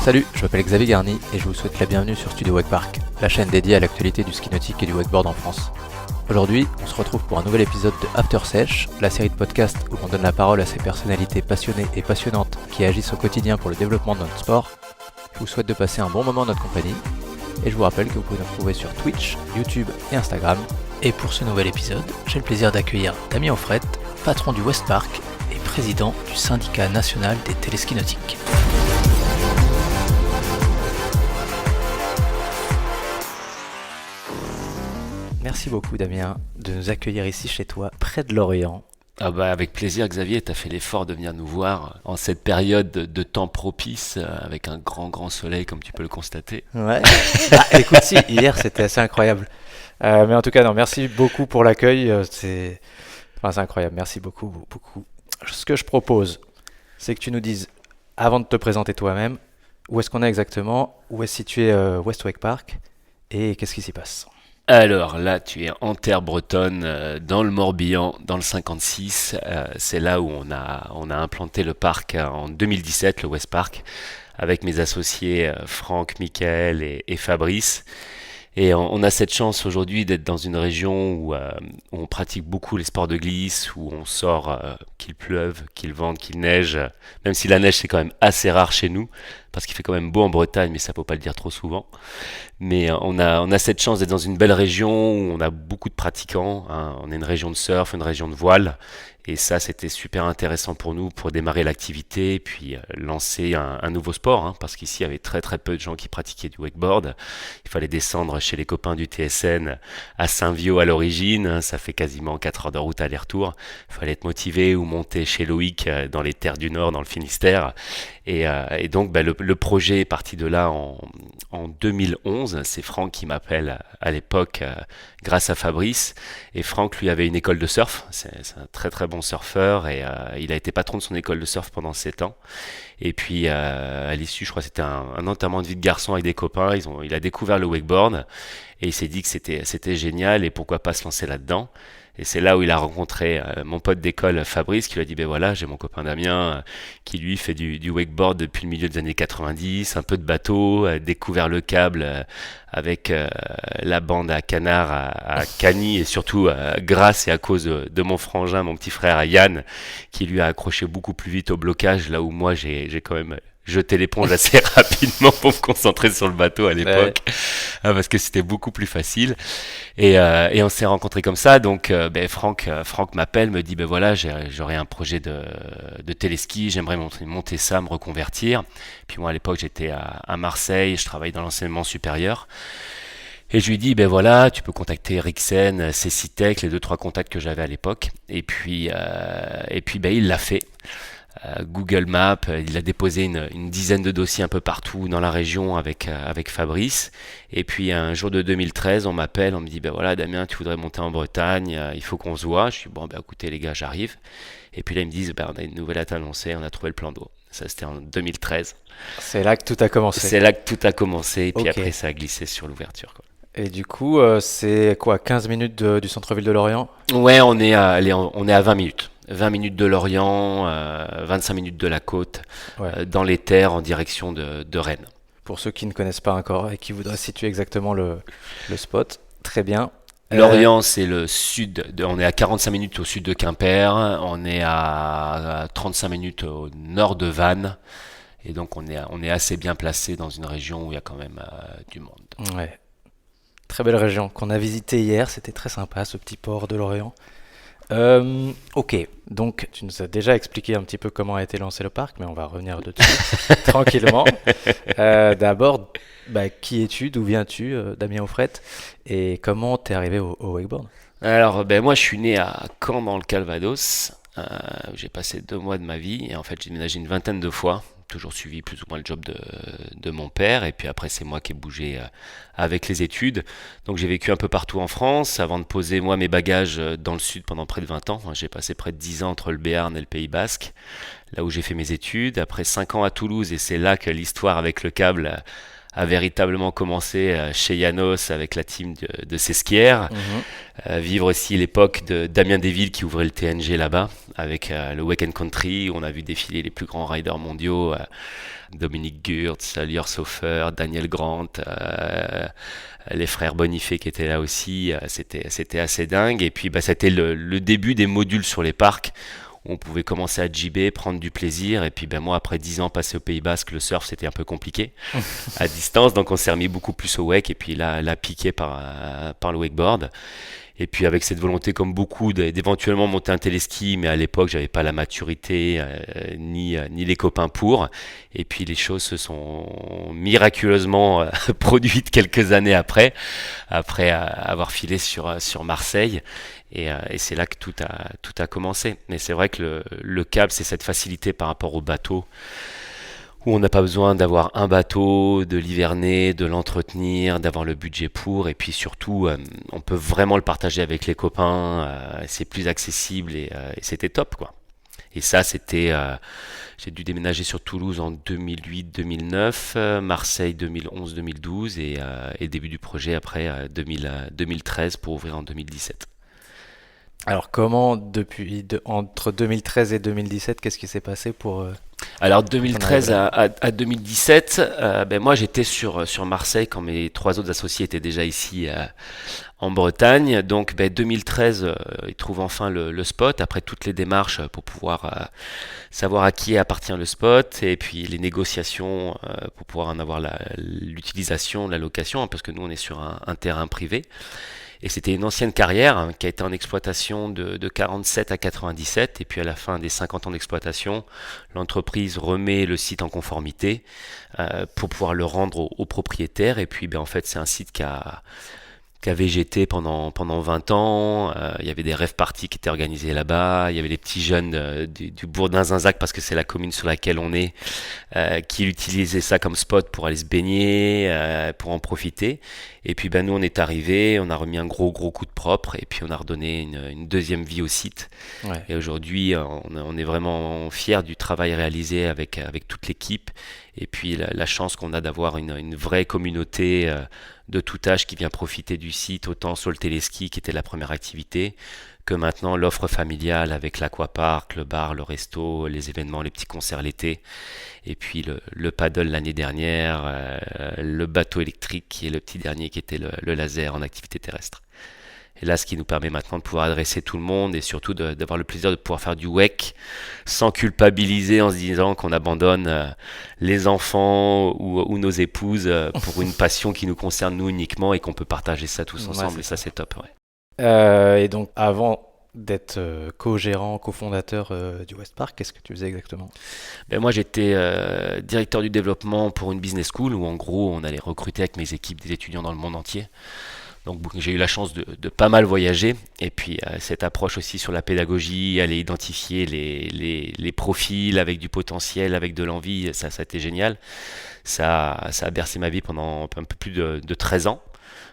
Salut, je m'appelle Xavier Garny et je vous souhaite la bienvenue sur Studio Wakepark, la chaîne dédiée à l'actualité du ski nautique et du wakeboard en France. Aujourd'hui, on se retrouve pour un nouvel épisode de After Sesh, la série de podcasts où on donne la parole à ces personnalités passionnées et passionnantes qui agissent au quotidien pour le développement de notre sport. Je vous souhaite de passer un bon moment en notre compagnie et je vous rappelle que vous pouvez nous retrouver sur Twitch, YouTube et Instagram. Et pour ce nouvel épisode, j'ai le plaisir d'accueillir Damien Offret, patron du Westpark et président du syndicat national des téléskis nautiques. Merci beaucoup Damien de nous accueillir ici chez toi, près de Lorient. Ah bah avec plaisir Xavier, t'as fait l'effort de venir nous voir en cette période de temps propice avec un grand soleil comme tu peux le constater. Ouais. Écoute, si, hier c'était assez incroyable. Mais en tout cas, non, merci beaucoup pour l'accueil. C'est incroyable, merci beaucoup. Ce que je propose, c'est que tu nous dises, avant de te présenter toi-même, où est-ce qu'on est exactement, où est situé West Wakepark et qu'est-ce qui s'y passe. Alors là, tu es en terre bretonne, dans le Morbihan, dans le 56. C'est là où on a implanté le parc en 2017, le Westpark, avec mes associés Franck, Michael et Fabrice. Et on a cette chance aujourd'hui d'être dans une région où on pratique beaucoup les sports de glisse, où on sort qu'il pleuve, qu'il vente, qu'il neige. Même si la neige c'est quand même assez rare chez nous, parce qu'il fait quand même beau en Bretagne, mais ça faut pas le dire trop souvent. Mais on a cette chance d'être dans une belle région où on a beaucoup de pratiquants. Hein. On est une région de surf, une région de voile. Et ça, c'était super intéressant pour nous pour démarrer l'activité, puis lancer un nouveau sport, hein, parce qu'ici, il y avait très peu de gens qui pratiquaient du wakeboard. Il fallait descendre chez les copains du TSN à Saint-Viaud à l'origine. Ça fait quasiment 4 heures de route aller-retour. Il fallait être motivé ou monter chez Loïc dans les terres du Nord, dans le Finistère. Et donc, le projet est parti de là en 2011. C'est Franck qui m'appelle à l'époque grâce à Fabrice. Et Franck, lui, avait une école de surf. C'est un très bon surfeur et il a été patron de son école de surf pendant 7 ans. Et puis, à l'issue, je crois que c'était un enterrement de vie de garçon avec des copains. Il a découvert le wakeboard et il s'est dit que c'était génial et pourquoi pas se lancer là-dedans. Et c'est là où il a rencontré mon pote d'école Fabrice qui lui a dit ben voilà, j'ai mon copain Damien qui lui fait du wakeboard depuis le milieu des années 90, un peu de bateau, a découvert le câble avec la bande à canard à Cagny et surtout grâce et à cause de mon frangin, mon petit frère Yann qui lui a accroché beaucoup plus vite au blocage là où moi j'ai quand même jeter l'éponge assez rapidement pour me concentrer sur le bateau à l'époque, parce que c'était beaucoup plus facile. Et on s'est rencontrés comme ça. Donc, Franck m'appelle, me dit, ben voilà, j'aurais un projet de téléski, j'aimerais monter ça, me reconvertir. Puis moi, à l'époque, j'étais à Marseille, je travaillais dans l'enseignement supérieur. Et je lui dis, ben voilà, tu peux contacter Rixen, Cecitech, les 2-3 contacts que j'avais à l'époque. Et puis, il l'a fait. Google Maps, il a déposé une dizaine de dossiers un peu partout dans la région avec Fabrice. Et puis un jour de 2013, on m'appelle, on me dit ben voilà Damien, tu voudrais monter en Bretagne, il faut qu'on se voit. Je suis bon ben écoutez les gars, j'arrive. Et puis là ils me disent ben on a une nouvelle à t'annoncer, on a trouvé le plan d'eau. Ça c'était en 2013. C'est là que tout a commencé. C'est là que tout a commencé et puis Okay. après ça a glissé sur l'ouverture quoi. Et du coup, c'est quoi, 15 minutes du centre-ville de Lorient ? Ouais, on est à 20 minutes. 20 minutes de Lorient, 25 minutes de la côte, Ouais. dans les terres en direction de Rennes. Pour ceux qui ne connaissent pas encore et qui voudraient situer exactement le spot, très bien. Lorient, c'est le sud, on est à 45 minutes au sud de Quimper, on est à 35 minutes au nord de Vannes, et donc on est assez bien placé dans une région où il y a quand même du monde. Ouais. Très belle région qu'on a visité hier, c'était très sympa ce petit port de Lorient. Ok, donc tu nous as déjà expliqué un petit peu comment a été lancé le parc, mais on va revenir dessus tranquillement. D'abord, qui es-tu, d'où viens-tu, Damien Offret, et comment t'es arrivé au wakeboard ? Alors, moi je suis né à Caen dans le Calvados, où j'ai passé 2 mois de ma vie, et en fait j'ai déménagé une vingtaine de fois. Toujours suivi plus ou moins le job de mon père et puis après c'est moi qui ai bougé avec les études. Donc j'ai vécu un peu partout en France avant de poser moi mes bagages dans le sud pendant près de 20 ans. J'ai passé près de 10 ans entre le Béarn et le Pays Basque, là où j'ai fait mes études. Après 5 ans à Toulouse et c'est là que l'histoire avec le câble a véritablement commencé chez Janos avec la team de Sesquières. Vivre aussi l'époque de Damien Desvilles qui ouvrait le TNG là-bas avec le Wake and Country où on a vu défiler les plus grands riders mondiaux, Dominique Gurtz, Lior Saufer, Daniel Grant, les frères Bonifay qui étaient là aussi. C'était assez dingue. Et puis c'était le début des modules sur les parcs. On pouvait commencer à jibber, prendre du plaisir. Et puis moi, après 10 ans passés au Pays Basque, le surf, c'était un peu compliqué à distance. Donc on s'est remis beaucoup plus au wake. Et puis là piqué par le wakeboard. Et puis avec cette volonté, comme beaucoup, d'éventuellement monter un téléski, mais à l'époque, j'avais pas la maturité ni les copains pour. Et puis les choses se sont miraculeusement produites quelques années après avoir filé sur Marseille. Et c'est là que tout a commencé. Mais c'est vrai que le câble, c'est cette facilité par rapport au bateau, où on n'a pas besoin d'avoir un bateau, de l'hiverner, de l'entretenir, d'avoir le budget pour, et puis surtout, on peut vraiment le partager avec les copains, c'est plus accessible et c'était top, quoi. Et ça, j'ai dû déménager sur Toulouse en 2008-2009, Marseille 2011-2012 et début du projet après 2013 pour ouvrir en 2017. Alors comment, entre 2013 et 2017, qu'est-ce qui s'est passé pour... Alors 2013 à 2017, moi j'étais sur Marseille quand mes 3 autres associés étaient déjà ici en Bretagne. Donc 2013, ils trouvent enfin le spot après toutes les démarches pour pouvoir savoir à qui appartient le spot et puis les négociations pour pouvoir en avoir l'utilisation, la location, parce que nous on est sur un terrain privé. Et c'était une ancienne carrière qui a été en exploitation de 47 à 97. Et puis à la fin des 50 ans d'exploitation, l'entreprise remet le site en conformité pour pouvoir le rendre aux propriétaires. Et puis en fait, c'est un site qui a végété pendant 20 ans. Il y avait des rêves parties qui étaient organisés là-bas. Il y avait les petits jeunes du bourg d'Inzinzac, parce que c'est la commune sur laquelle on est, qui utilisaient ça comme spot pour aller se baigner, pour en profiter. Et puis nous, on est arrivés, on a remis un gros coup de propre et puis on a redonné une deuxième vie au site. Ouais. Et aujourd'hui, on est vraiment fiers du travail réalisé avec toute l'équipe. Et puis la chance qu'on a d'avoir une vraie communauté de tout âge qui vient profiter du site, autant sur le téléski qui était la première activité, que maintenant l'offre familiale avec l'aquapark, le bar, le resto, les événements, les petits concerts l'été, et puis le paddle l'année dernière, le bateau électrique qui est le petit dernier qui était le laser en activité terrestre. Et là, ce qui nous permet maintenant de pouvoir adresser tout le monde et surtout d'avoir le plaisir de pouvoir faire du wake sans culpabiliser en se disant qu'on abandonne les enfants ou nos épouses pour une passion qui nous concerne nous uniquement et qu'on peut partager ça tous ensemble. Ouais, et ça, c'est top. Ouais. Et donc, avant d'être co-gérant, cofondateur du Westpark, qu'est-ce que tu faisais exactement ? Moi, j'étais directeur du développement pour une business school où en gros, on allait recruter avec mes équipes des étudiants dans le monde entier. Donc j'ai eu la chance de pas mal voyager et puis cette approche aussi sur la pédagogie, aller identifier les profils avec du potentiel, avec de l'envie, ça a été génial. Ça a bercé ma vie pendant un peu plus de 13 ans.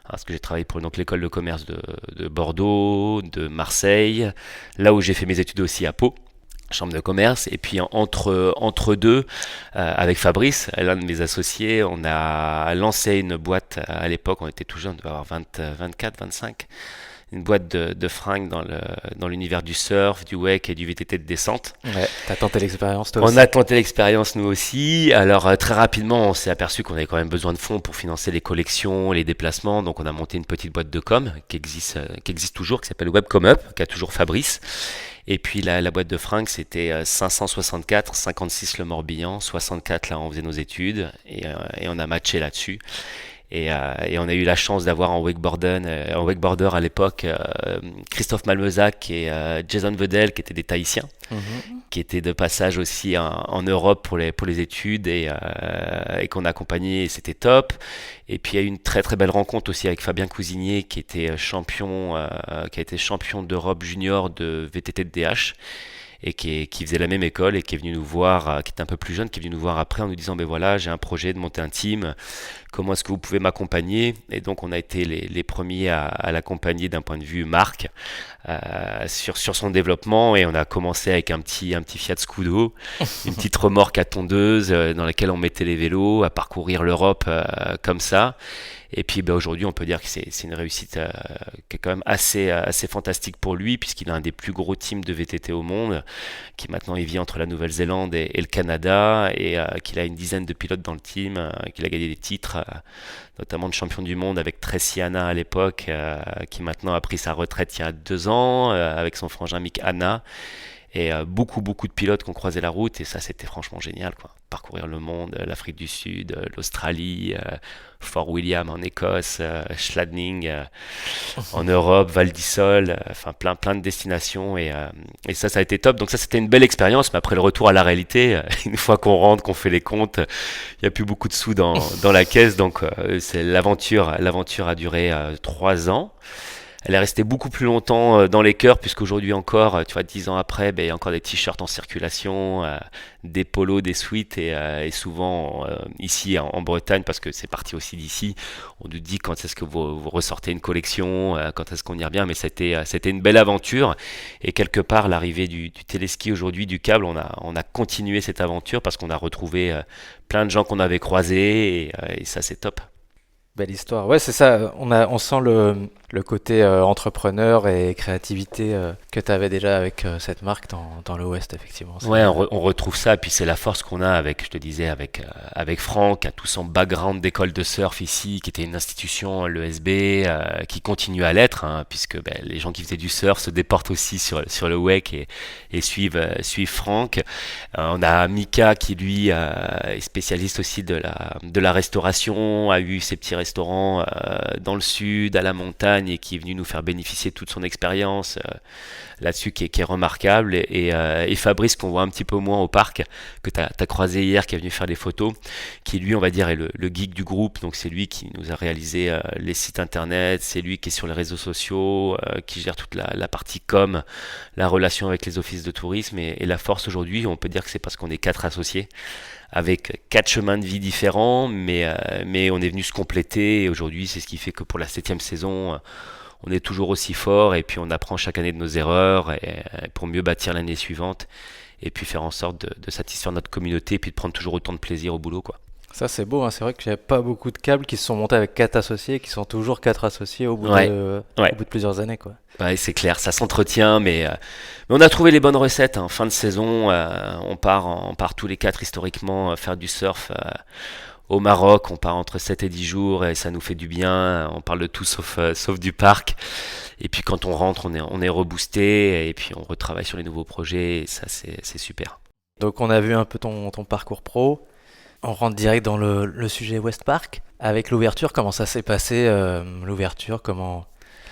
Parce que j'ai travaillé pour l'école de commerce de Bordeaux, de Marseille, là où j'ai fait mes études aussi à Pau. Chambre de commerce, et puis entre deux, avec Fabrice, l'un de mes associés, on a lancé une boîte. À l'époque, on était tout jeune, on devait avoir 24, 25, une boîte de fringues dans l'univers du surf, du wake et du VTT de descente. Ouais, t'as tenté l'expérience toi aussi. On a tenté l'expérience nous aussi. Alors très rapidement, on s'est aperçu qu'on avait quand même besoin de fonds pour financer les collections, les déplacements. Donc on a monté une petite boîte de com qui existe toujours, qui s'appelle WebComUp, qui a toujours Fabrice. Et puis la boîte de fringues, c'était 564, 56 le Morbihan, 64 là on faisait nos études et on a matché là-dessus. Et on a eu la chance d'avoir en wakeboarder à l'époque Christophe Malmezac et Jason Vedel qui étaient des Tahitiens, qui étaient de passage aussi en Europe pour les études et qu'on a accompagné et c'était top. Et puis il y a eu une très très belle rencontre aussi avec Fabien Cousinier qui était qui a été champion d'Europe junior de VTT de DH. et qui faisait la même école et qui est venu nous voir, qui était un peu plus jeune, qui est venu nous voir après en nous disant ben voilà, j'ai un projet de monter un team, comment est-ce que vous pouvez m'accompagner? Et donc on a été les premiers à l'accompagner d'un point de vue marque sur son développement, et on a commencé avec un petit Fiat Scudo, une petite remorque à tondeuse dans laquelle on mettait les vélos, à parcourir l'Europe comme ça. Et puis aujourd'hui, on peut dire que c'est une réussite qui est quand même assez fantastique pour lui, puisqu'il a un des plus gros teams de VTT au monde, qui maintenant il vit entre la Nouvelle-Zélande et le Canada, et qu'il a une dizaine de pilotes dans le team, qu'il a gagné des titres, notamment de champion du monde avec Tracy Hanna à l'époque, qui maintenant a pris sa retraite il y a 2 ans, avec son frangin Mick Hanna. Et beaucoup de pilotes qui ont croisé la route, et ça c'était franchement génial, quoi. Parcourir le monde, l'Afrique du Sud, l'Australie, Fort William en Écosse, Schladming en Europe, Val d'Isole, enfin plein de destinations, et ça a été top. Donc ça c'était une belle expérience, mais après le retour à la réalité, une fois qu'on rentre, qu'on fait les comptes, il n'y a plus beaucoup de sous dans la caisse, donc c'est l'aventure a duré 3 ans. Elle est restée beaucoup plus longtemps dans les cœurs, puisqu'aujourd'hui encore, tu vois, 10 ans après, ben, il y a encore des t-shirts en circulation, des polos, des sweats, et souvent ici en Bretagne, parce que c'est parti aussi d'ici, on nous dit quand est-ce que vous ressortez une collection, quand est-ce qu'on y revient, mais c'était une belle aventure, et quelque part l'arrivée du téléski aujourd'hui, du câble, on a continué cette aventure, parce qu'on a retrouvé plein de gens qu'on avait croisés, et ça c'est top. Belle histoire. Ouais, c'est ça. On sent le côté entrepreneur et créativité que tu avais déjà avec cette marque dans l'Ouest, effectivement. Ouais, on retrouve ça, et puis c'est la force qu'on a avec, je te disais, avec Franck, à tout son background d'école de surf ici, qui était une institution, l'ESB, qui continue à l'être, hein, puisque ben, les gens qui faisaient du surf se déportent aussi sur le WEC et suivent Franck. On a Mika qui lui est spécialiste aussi de la restauration, a eu ses petits restaurants dans le sud, à la montagne, et qui est venu nous faire bénéficier de toute son expérience là-dessus, qui est remarquable. Et Fabrice, qu'on voit un petit peu moins au parc, que tu as croisé hier, qui est venu faire des photos, qui lui, on va dire, est le geek du groupe. Donc c'est lui qui nous a réalisé les sites internet, c'est lui qui est sur les réseaux sociaux, qui gère toute la partie com, la relation avec les offices de tourisme, et la force aujourd'hui, on peut dire que c'est parce qu'on est 4 associés, avec 4 chemins de vie différents, mais on est venu se compléter, et aujourd'hui c'est ce qui fait que pour la 7e saison, on est toujours aussi fort, et puis on apprend chaque année de nos erreurs, et pour mieux bâtir l'année suivante, et puis faire en sorte de satisfaire notre communauté, et puis de prendre toujours autant de plaisir au boulot, quoi. Ça, c'est beau, hein. C'est vrai qu'il n'y a pas beaucoup de câbles qui se sont montés avec 4 associés, qui sont toujours 4 associés au bout de plusieurs années, quoi. Ouais, c'est clair, ça s'entretient, mais on a trouvé les bonnes recettes, hein. Fin de saison, on part tous les 4 historiquement faire du surf au Maroc. On part entre 7 et 10 jours, et ça nous fait du bien. On parle de tout sauf du parc. Et puis quand on rentre, on est reboosté, et puis on retravaille sur les nouveaux projets, et ça c'est super. Donc on a vu un peu ton parcours pro. On rentre direct dans le sujet Westpark. Avec l'ouverture, comment ça s'est passé, l'ouverture, comment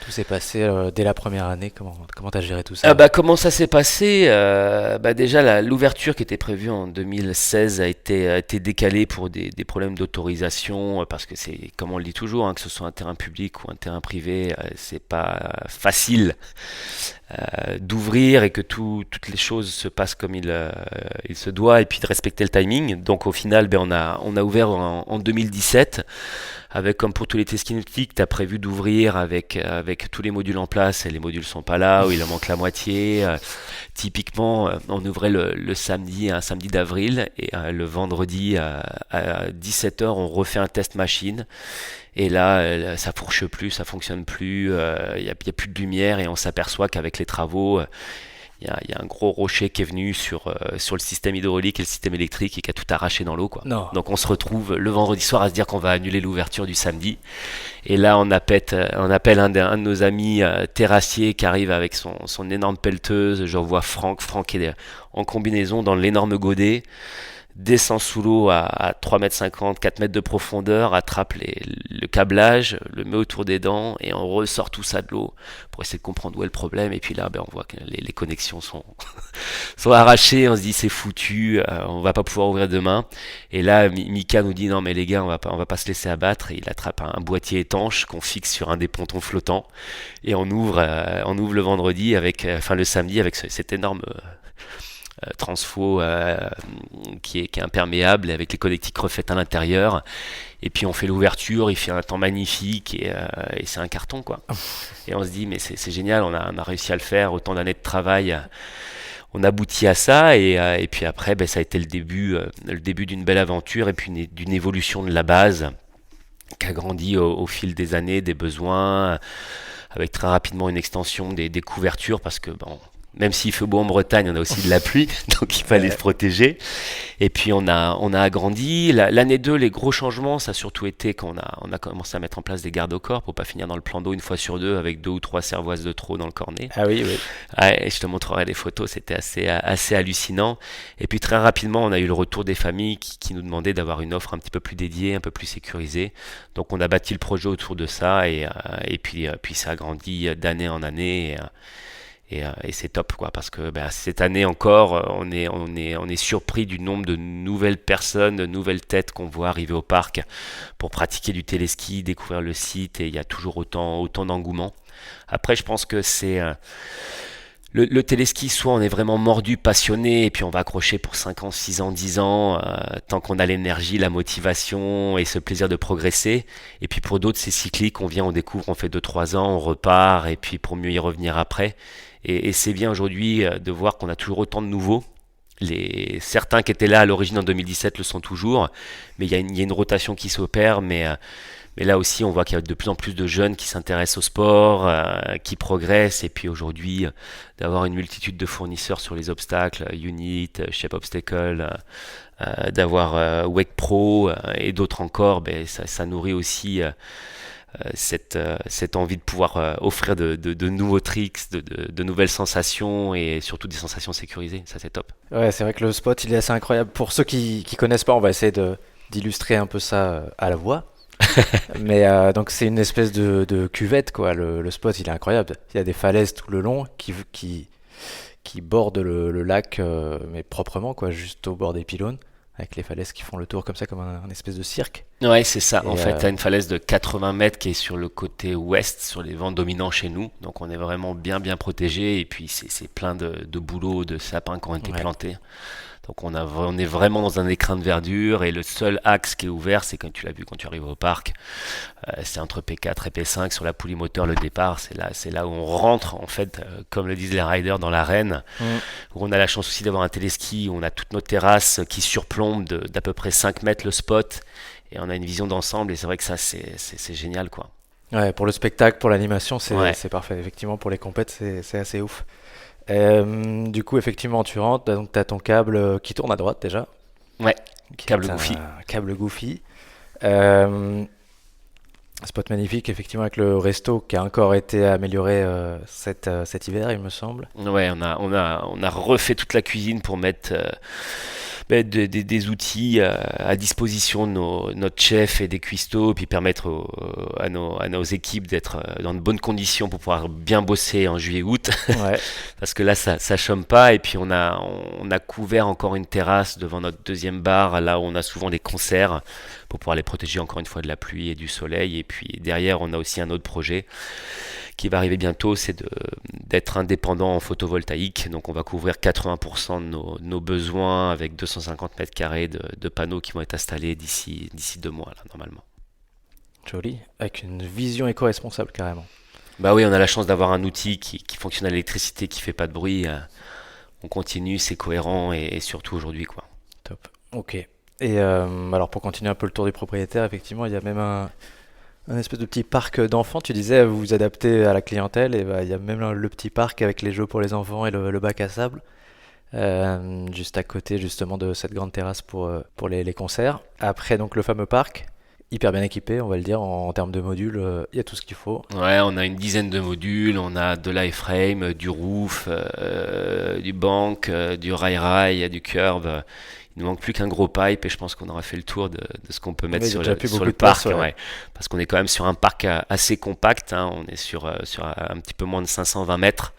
tout s'est passé dès la première année, comment t'as géré tout ça? Comment ça s'est passé? Déjà l'ouverture qui était prévue en 2016 a été décalée pour des problèmes d'autorisation, parce que c'est, comme on le dit toujours, hein, que ce soit un terrain public ou un terrain privé, c'est pas facile d'ouvrir, et que toutes les choses se passent comme il se doit, et puis de respecter le timing. Donc au final, on a ouvert en 2017, avec, comme pour tous les tests kinétiques, tu as prévu d'ouvrir avec tous les modules en place, et les modules sont pas là, ou il en manque la moitié. Typiquement, on ouvrait un samedi d'avril, et le vendredi à 17h, on refait un test machine. Et là, ça fourche plus, ça fonctionne plus, il y a plus de lumière, et on s'aperçoit qu'avec les travaux, il y a un gros rocher qui est venu sur le système hydraulique et le système électrique, et qui a tout arraché dans l'eau, quoi. Non. Donc on se retrouve le vendredi soir à se dire qu'on va annuler l'ouverture du samedi. Et là, on appelle un de nos amis terrassiers, qui arrive avec son énorme pelleteuse. Je vois Franck est en combinaison dans l'énorme godet, descend sous l'eau à 3,50 m, 4 mètres de profondeur, attrape le câblage, le met autour des dents, et on ressort tout ça de l'eau pour essayer de comprendre où est le problème. Et puis là, on voit que les connexions sont arrachées. On se dit c'est foutu, on va pas pouvoir ouvrir demain. Et là, Mika nous dit non mais les gars, on va pas se laisser abattre. Et il attrape un boîtier étanche qu'on fixe sur un des pontons flottants, et on ouvre le vendredi le samedi avec cet énorme transfo qui est imperméable avec les connectiques refaites à l'intérieur. Et puis on fait l'ouverture, il fait un temps magnifique et c'est un carton quoi. Et on se dit mais c'est génial, on a réussi à le faire, autant d'années de travail. On aboutit à ça et puis après ça a été le début d'une belle aventure et puis d'une évolution de la base qui a grandi au fil des années, des besoins, avec très rapidement une extension des couvertures parce que même s'il fait beau en Bretagne, on a aussi de la pluie, donc il fallait se protéger. Et puis on a agrandi. L'année 2, les gros changements, ça a surtout été quand on a commencé à mettre en place des gardes au corps pour pas finir dans le plan d'eau une fois sur deux avec 2 ou 3 cervoises de trop dans le cornet. Ah oui, oui. Ouais, je te montrerai les photos, c'était assez hallucinant. Et puis très rapidement, on a eu le retour des familles qui nous demandaient d'avoir une offre un petit peu plus dédiée, un peu plus sécurisée. Donc on a bâti le projet autour de ça et puis ça a grandi d'année en année. Et c'est top quoi parce que cette année encore on est surpris du nombre de nouvelles personnes, de nouvelles têtes qu'on voit arriver au parc pour pratiquer du téléski, découvrir le site et il y a toujours autant d'engouement. Après je pense que c'est le téléski, soit on est vraiment mordu, passionné, et puis on va accrocher pour 5 ans, 6 ans, 10 ans, tant qu'on a l'énergie, la motivation et ce plaisir de progresser. Et puis pour d'autres, c'est cyclique, on vient, on découvre, on fait 2-3 ans, on repart, et puis pour mieux y revenir après. Et c'est bien aujourd'hui de voir qu'on a toujours autant de nouveaux. Certains qui étaient là à l'origine en 2017 le sont toujours, mais il y a une rotation qui s'opère, mais là aussi, on voit qu'il y a de plus en plus de jeunes qui s'intéressent au sport, qui progressent. Et puis aujourd'hui, d'avoir une multitude de fournisseurs sur les obstacles, Unit, Shape Obstacle, d'avoir Wake Pro et d'autres encore, ça nourrit aussi cette envie de pouvoir offrir de nouveaux tricks, de nouvelles sensations et surtout des sensations sécurisées. Ça, c'est top. Ouais, c'est vrai que le spot, il est assez incroyable. Pour ceux qui connaissent pas, on va essayer d'illustrer un peu ça à la voix. Mais donc c'est une espèce de cuvette quoi. Le spot il est incroyable. Il y a des falaises tout le long qui bordent le lac mais proprement quoi, juste au bord des pylônes avec les falaises qui font le tour comme ça comme un espèce de cirque. Ouais, c'est ça. Et En fait, tu as une falaise de 80 mètres qui est sur le côté ouest, sur les vents dominants chez nous. Donc on est vraiment bien protégé. Et puis c'est plein de bouleaux, de sapins qui ont été plantés. Donc on est vraiment dans un écrin de verdure et le seul axe qui est ouvert, c'est comme tu l'as vu quand tu arrives au parc, c'est entre P4 et P5 sur la poulie moteur le départ. C'est là où on rentre en fait, comme le disent les riders, dans l'arène, où on a la chance aussi d'avoir un téléski, où on a toutes nos terrasses qui surplombent d'à peu près 5 mètres le spot et on a une vision d'ensemble et c'est vrai que ça c'est génial quoi. Ouais, pour le spectacle, pour l'animation, Ouais. c'est parfait. Effectivement, pour les compètes, c'est assez ouf. Du coup, effectivement, tu rentres, donc tu as ton câble qui tourne à droite déjà. Ouais, Qui câble est Goofy. un câble Goofy. Euh, Spot magnifique, effectivement, avec le resto qui a encore été amélioré cet hiver, il me semble. Ouais, on a refait toute la cuisine pour mettre des outils à disposition de notre chef et des cuistots, puis permettre à nos équipes d'être dans de bonnes conditions pour pouvoir bien bosser en juillet-août. Ouais, Parce que là, ça chôme pas. Et puis, on a couvert encore une terrasse devant notre deuxième bar, là où on a souvent les concerts, pour pouvoir les protéger encore une fois de la pluie et du soleil. Et puis, derrière, on a aussi un autre projet qui va arriver bientôt, c'est d'être indépendant en photovoltaïque. Donc on va couvrir 80% de nos besoins avec 250 mètres carrés de panneaux qui vont être installés d'ici 2 mois, là, normalement. joli. Avec une vision éco-responsable, carrément. Bah oui, on a la chance d'avoir un outil qui fonctionne à l'électricité, qui fait pas de bruit. On continue, c'est cohérent et surtout aujourd'hui, quoi. Top. Ok. Et alors, pour continuer un peu le tour du propriétaire, effectivement, il y a même un espèce de petit parc d'enfants. Tu disais, vous vous adaptez à la clientèle, et il y a même le petit parc avec les jeux pour les enfants et le bac à sable, juste à côté justement de cette grande terrasse pour les concerts. Après, donc le fameux parc, hyper bien équipé, on va le dire, en termes de modules, il y a tout ce qu'il faut. Ouais, on a une dizaine de modules, on a de l'iframe, du roof, du bank, du rail, du curve. Il nous manque plus qu'un gros pipe et je pense qu'on aura fait le tour de ce qu'on peut mettre Mais il y a sur déjà plus sur beaucoup le de place, parc. ouais. Ouais. Parce qu'on est quand même sur un parc assez compact, hein. On est sur un petit peu moins de 520 mètres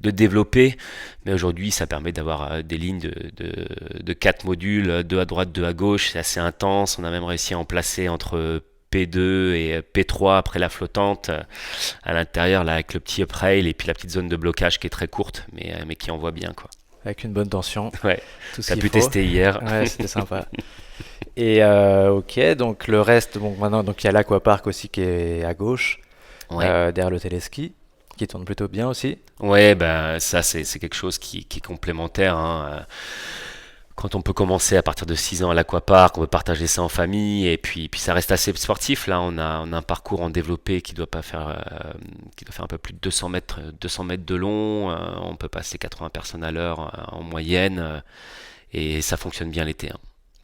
de développer. Mais aujourd'hui, ça permet d'avoir des lignes de 4 modules, 2 à droite, 2 à gauche. C'est assez intense. On a même réussi à en placer entre P2 et P3 après la flottante à l'intérieur là avec le petit uprail et puis la petite zone de blocage qui est très courte mais qui envoie bien quoi. avec une bonne tension. Ouais, Tout ce t'as qu'il pu faut. tester hier. Ouais, c'était sympa. Et ok, donc le reste, bon, maintenant, donc il y a l'aquapark aussi qui est à gauche, Ouais. derrière le téléski, qui tourne plutôt bien aussi. Ouais, ben ça c'est quelque chose qui est complémentaire, hein. Quand on peut commencer à partir de 6 ans à l'aquapark, on peut partager ça en famille et puis ça reste assez sportif. Là, on a un parcours en développé qui doit faire un peu plus de 200 mètres de long. On peut passer 80 personnes à l'heure en moyenne et ça fonctionne bien l'été, hein.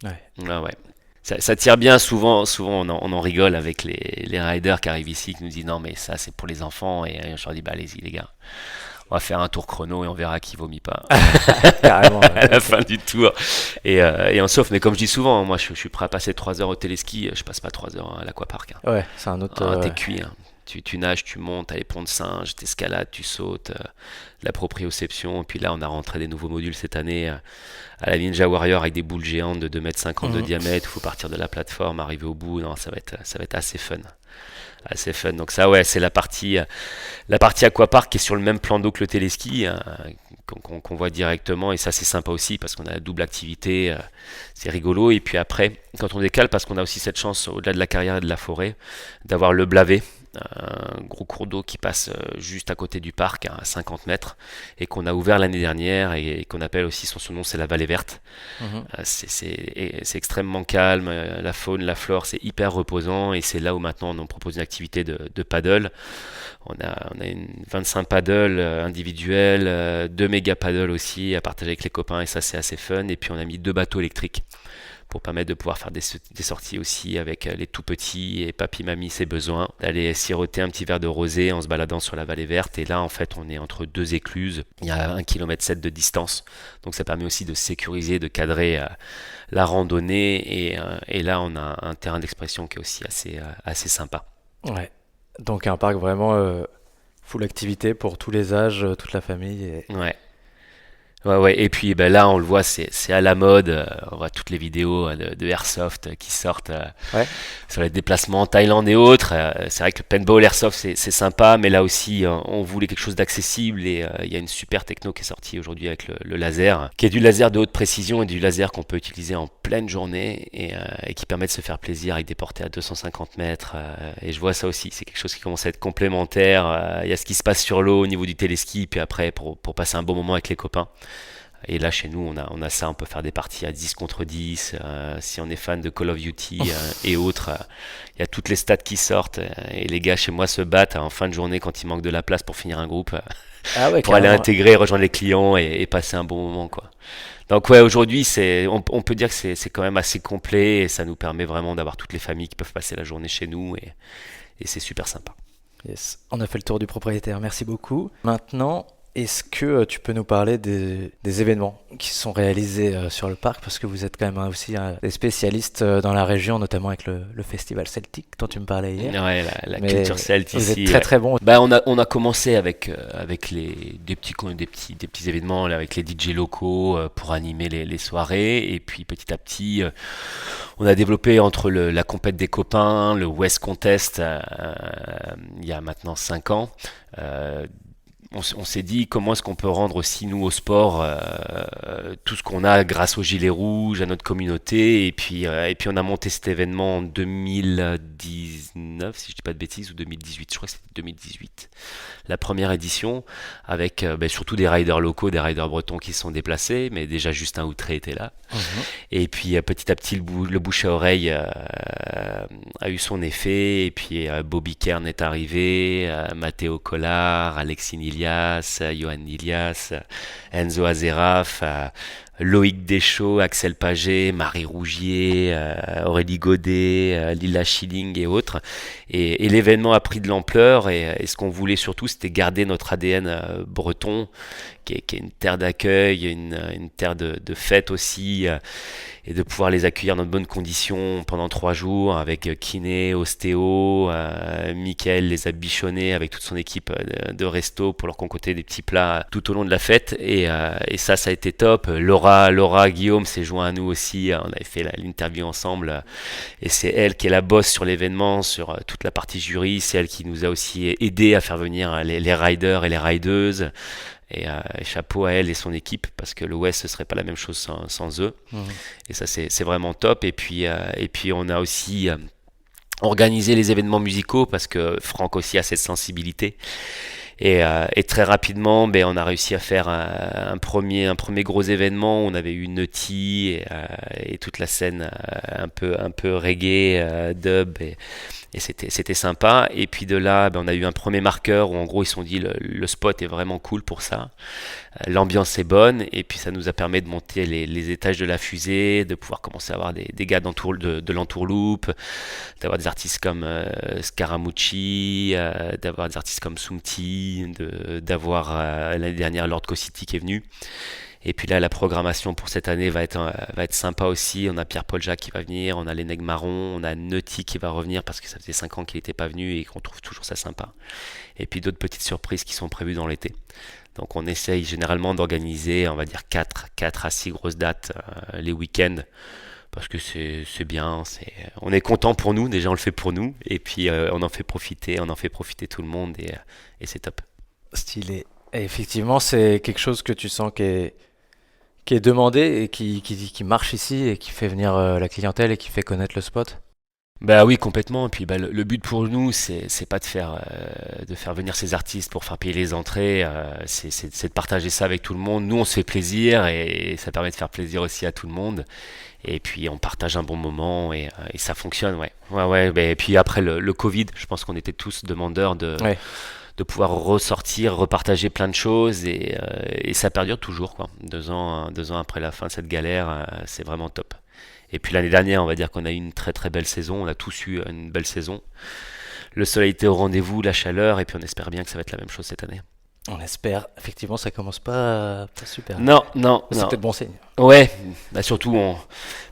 Ouais. Ah ouais. Ça tire bien, souvent on en rigole avec les riders qui arrivent ici, qui nous disent non mais ça c'est pour les enfants et je leur dis bah allez-y les gars, on va faire un tour chrono et on verra qui vomit pas Carrément. à Ouais, la ok. fin du tour. Et en sauf, mais comme je dis souvent, moi je suis prêt à passer 3 heures au téléski, je passe pas 3 heures à l'aquapark, hein. Ouais, c'est un autre. Ah, t'es cuit, hein. Tu nages, tu montes, t'as les ponts de singe, t'escalades, tu sautes, la proprioception. Et puis là, on a rentré des nouveaux modules cette année à la Ninja Warrior avec des boules géantes de 2,50 m de Mhm. diamètre. Il faut partir de la plateforme, arriver au bout. Non, ça va être assez fun. Assez fun. Donc ça, ouais, c'est la partie aquapark qui est sur le même plan d'eau que le téléski, qu'on voit directement. Et ça, c'est sympa aussi parce qu'on a la double activité. C'est rigolo. Et puis après, quand on décale, parce qu'on a aussi cette chance, au-delà de la carrière et de la forêt, d'avoir le Blavet, un gros cours d'eau qui passe juste à côté du parc, à 50 mètres, et qu'on a ouvert l'année dernière et qu'on appelle aussi, son surnom, c'est la Vallée Verte. Mhm. C'est extrêmement calme, la faune, la flore, c'est hyper reposant et c'est là où maintenant on propose une activité de paddle. On a une 25 paddles individuels, 2 méga paddles aussi à partager avec les copains et ça c'est assez fun. Et puis on a mis 2 bateaux électriques pour permettre de pouvoir faire des sorties aussi avec les tout petits et papy mamie ses besoins, d'aller siroter un petit verre de rosé en se baladant sur la vallée verte. Et là en fait on est entre deux écluses, il y a 1,7 km de distance, donc ça permet aussi de sécuriser, de cadrer la randonnée et là on a un terrain d'expression qui est aussi assez sympa. Ouais. Donc un parc vraiment full activité pour tous les âges, toute la famille. Ouais. Ouais, ouais, et puis ben là on le voit, c'est à la mode, on voit toutes les vidéos de Airsoft qui sortent Ouais. sur les déplacements en Thaïlande et autres. C'est vrai que le paintball Airsoft c'est sympa, mais là aussi on voulait quelque chose d'accessible et il y a une super techno qui est sortie aujourd'hui avec le laser, qui est du laser de haute précision et du laser qu'on peut utiliser en pleine journée et qui permet de se faire plaisir avec des portées à 250 mètres. Et je vois ça aussi, c'est quelque chose qui commence à être complémentaire. Il y a ce qui se passe sur l'eau au niveau du téléski, puis après pour passer un bon moment avec les copains. Et là, chez nous, on a ça, on peut faire des parties à 10 contre 10. Si on est fan de Call of Duty et autres, il y a toutes les stats qui sortent. Et les gars chez moi se battent en fin de journée quand il manque de la place pour finir un groupe, Ah ouais, pour aller carrément. intégrer, rejoindre les clients et passer un bon moment, quoi. Donc ouais, aujourd'hui, on peut dire que c'est quand même assez complet et ça nous permet vraiment d'avoir toutes les familles qui peuvent passer la journée chez nous et c'est super sympa. Yes. On a fait le tour du propriétaire, merci beaucoup. Maintenant, est-ce que tu peux nous parler des événements qui sont réalisés sur le parc? Parce que vous êtes quand même aussi des spécialistes dans la région, notamment avec le festival celtique dont tu me parlais hier. Ouais, la Mais culture celte vous êtes ici. très Ouais. très bon. Bah, on a commencé avec des petits événements là, avec les DJ locaux pour animer les soirées et puis petit à petit on a développé entre la compète des copains, le West Contest il y a maintenant 5 ans. euh, on s'est dit comment est-ce qu'on peut rendre aussi nous au sport tout ce qu'on a grâce aux gilets rouges, à notre communauté et puis on a monté cet événement en 2019 si je dis pas de bêtises ou 2018, je crois que c'était 2018 la première édition avec surtout des riders locaux, des riders bretons qui se sont déplacés, mais déjà Justin Outré était là. Mhm. Et puis petit à petit, le bouche à oreille a eu son effet. Et puis Bobby Kern est arrivé, Matteo Collard, Alexis Nilias, Johan Nilias, Enzo Azeraf, Loïc Deschaux, Axel Paget, Marie Rougier, Aurélie Godet, Lila Schilling et autres. Et l'événement a pris de l'ampleur et ce qu'on voulait surtout, c'était garder notre ADN breton, qui est une terre d'accueil, une terre de fête aussi, et de pouvoir les accueillir dans de bonnes conditions pendant 3 jours avec kiné, ostéo, Mickaël les a bichonnés avec toute son équipe de resto pour leur concocter des petits plats tout au long de la fête et ça a été top. Laura Guillaume s'est joint à nous aussi, on avait fait l'interview ensemble et c'est elle qui est la boss sur l'événement, sur toute la partie jury, c'est elle qui nous a aussi aidé à faire venir les riders et les rideuses. Et chapeau à elle et son équipe, parce que le West, ce serait pas la même chose sans eux. Et ça, c'est vraiment top. Et puis on a aussi organisé les événements musicaux, parce que Franck aussi a cette sensibilité. Et très rapidement, on a réussi à faire un premier gros événement. On avait eu Nutty et toute la scène un peu reggae, dub, et c'était sympa. Et puis de là, on a eu un premier marqueur où en gros ils se sont dit le spot est vraiment cool pour ça. L'ambiance est bonne, et puis ça nous a permis de monter les étages de la fusée, de pouvoir commencer à avoir des gars de l'entourloupe, d'avoir des artistes comme Scaramucci, d'avoir des artistes comme Sumti, d'avoir l'année dernière Lord City qui est venu. Et puis là, la programmation pour cette année va être sympa aussi. On a Pierre-Paul Jacques qui va venir, on a les Nègres Marrons, on a Nutty qui va revenir parce que ça faisait 5 ans qu'il n'était pas venu et qu'on trouve toujours ça sympa. Et puis d'autres petites surprises qui sont prévues dans l'été. Donc on essaye généralement d'organiser, on va dire 4 à 6 grosses dates les week-ends. Parce que c'est bien, on est content pour nous, déjà on le fait pour nous, et puis on en fait profiter tout le monde, et c'est top. Stylé. Et effectivement, c'est quelque chose que tu sens qui est demandé et qui marche ici et qui fait venir la clientèle et qui fait connaître le spot. Bah oui, complètement. Et puis le but pour nous, c'est pas de faire venir ces artistes pour faire payer les entrées. C'est de partager ça avec tout le monde. Nous, on se fait plaisir, et ça permet de faire plaisir aussi à tout le monde. Et puis on partage un bon moment, et ça fonctionne, ouais. Ouais. Et puis après le Covid, je pense qu'on était tous demandeurs Ouais. de pouvoir ressortir, repartager plein de choses, et ça perdure toujours, quoi. 2 ans après la fin de cette galère, c'est vraiment top. Et puis l'année dernière, on va dire qu'on a eu une très très belle saison, on a tous eu une belle saison. Le soleil était au rendez-vous, la chaleur, et puis on espère bien que ça va être la même chose cette année. On espère. Effectivement, ça commence pas super. Non. C'est peut-être bon signe. Ouais, surtout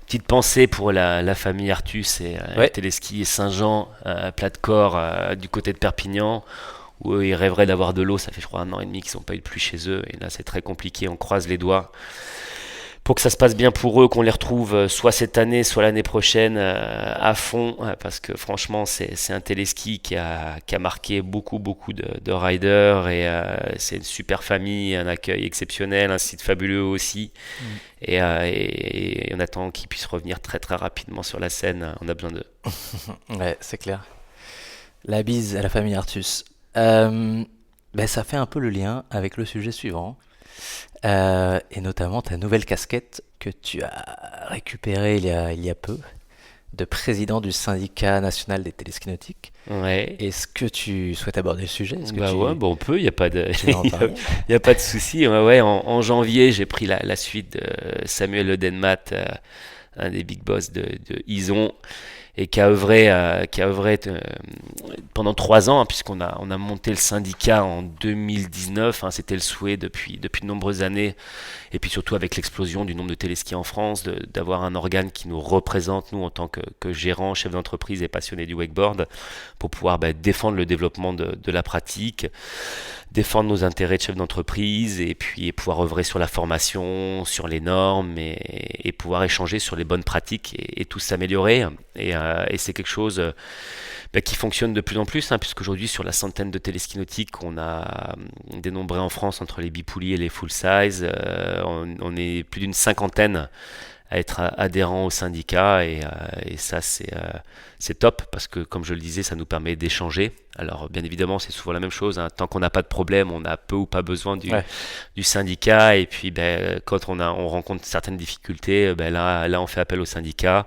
petite pensée pour la famille Artus et Ouais. Téléski et Saint-Jean, plat de corps du côté de Perpignan, où ils rêveraient d'avoir de l'eau. Ça fait, je crois, 1 an et demi qu'ils n'ont pas eu de pluie chez eux, et là c'est très compliqué. On croise les doigts pour que ça se passe bien pour eux, qu'on les retrouve soit cette année, soit l'année prochaine à fond, parce que franchement c'est un téléski qui a marqué beaucoup de riders, et c'est une super famille, un accueil exceptionnel, un site fabuleux aussi, et on attend qu'ils puissent revenir très très rapidement sur la scène. On a besoin d'eux. Ouais, c'est clair. La bise à la famille Artus. Ça fait un peu le lien avec le sujet suivant. Et notamment ta nouvelle casquette que tu as récupérée il y a peu, de président du syndicat national des téléskis nautiques. Ouais. Est-ce que tu souhaites aborder le sujet? Est-ce que Ouais, on peut, il n'y a pas de, tu veux en parler? y a pas de souci. Ouais, en janvier, j'ai pris la suite de Samuel Odenmatt, un des big boss de Ison, et qui a œuvré pendant 3 ans, puisqu'on a monté le syndicat en 2019. C'était le souhait depuis de nombreuses années, et puis surtout avec l'explosion du nombre de téléskis en France, d'avoir un organe qui nous représente, nous, en tant que gérants, chefs d'entreprise et passionnés du wakeboard, pour pouvoir défendre le développement de la pratique, défendre nos intérêts de chef d'entreprise, et puis pouvoir œuvrer sur la formation, sur les normes, et pouvoir échanger sur les bonnes pratiques, et tout s'améliorer. Et c'est quelque chose qui fonctionne de plus en plus, puisqu'aujourd'hui, sur la centaine de téléskis nautiques qu'on a dénombré en France entre les bipoulies et les full size, on est plus d'une 50aine à être adhérents au syndicat, et ça c'est top, parce que, comme je le disais, ça nous permet d'échanger. Alors bien évidemment, c'est souvent la même chose, tant qu'on n'a pas de problème, on a peu ou pas besoin du syndicat, et puis quand on rencontre certaines difficultés, là on fait appel au syndicat,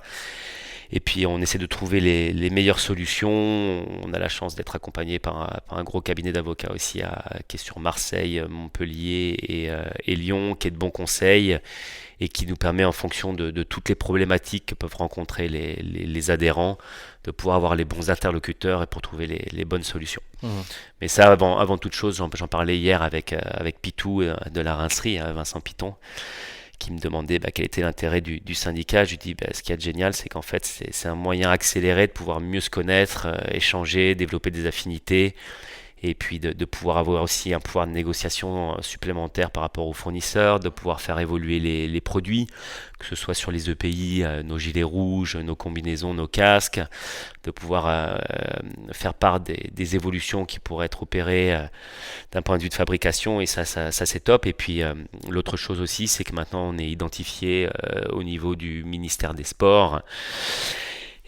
et puis on essaie de trouver les meilleures solutions. On a la chance d'être accompagné par un gros cabinet d'avocats aussi, qui est sur Marseille, Montpellier et Lyon, qui est de bons conseils, et qui nous permet, en fonction de toutes les problématiques que peuvent rencontrer les adhérents, de pouvoir avoir les bons interlocuteurs, et pour trouver les bonnes solutions. Mais ça, avant toute chose, j'en parlais hier avec Pitou de la Rincerie, Vincent Piton, qui me demandait quel était l'intérêt du syndicat. Je lui dis, ce qu'il y a de génial, c'est qu'en fait, c'est un moyen accéléré de pouvoir mieux se connaître, échanger, développer des affinités, et puis de pouvoir avoir aussi un pouvoir de négociation supplémentaire par rapport aux fournisseurs, de pouvoir faire évoluer les produits, que ce soit sur les EPI, nos gilets rouges, nos combinaisons, nos casques, de pouvoir faire part des évolutions qui pourraient être opérées d'un point de vue de fabrication, et ça c'est top. Et puis l'autre chose aussi, c'est que maintenant on est identifié au niveau du ministère des Sports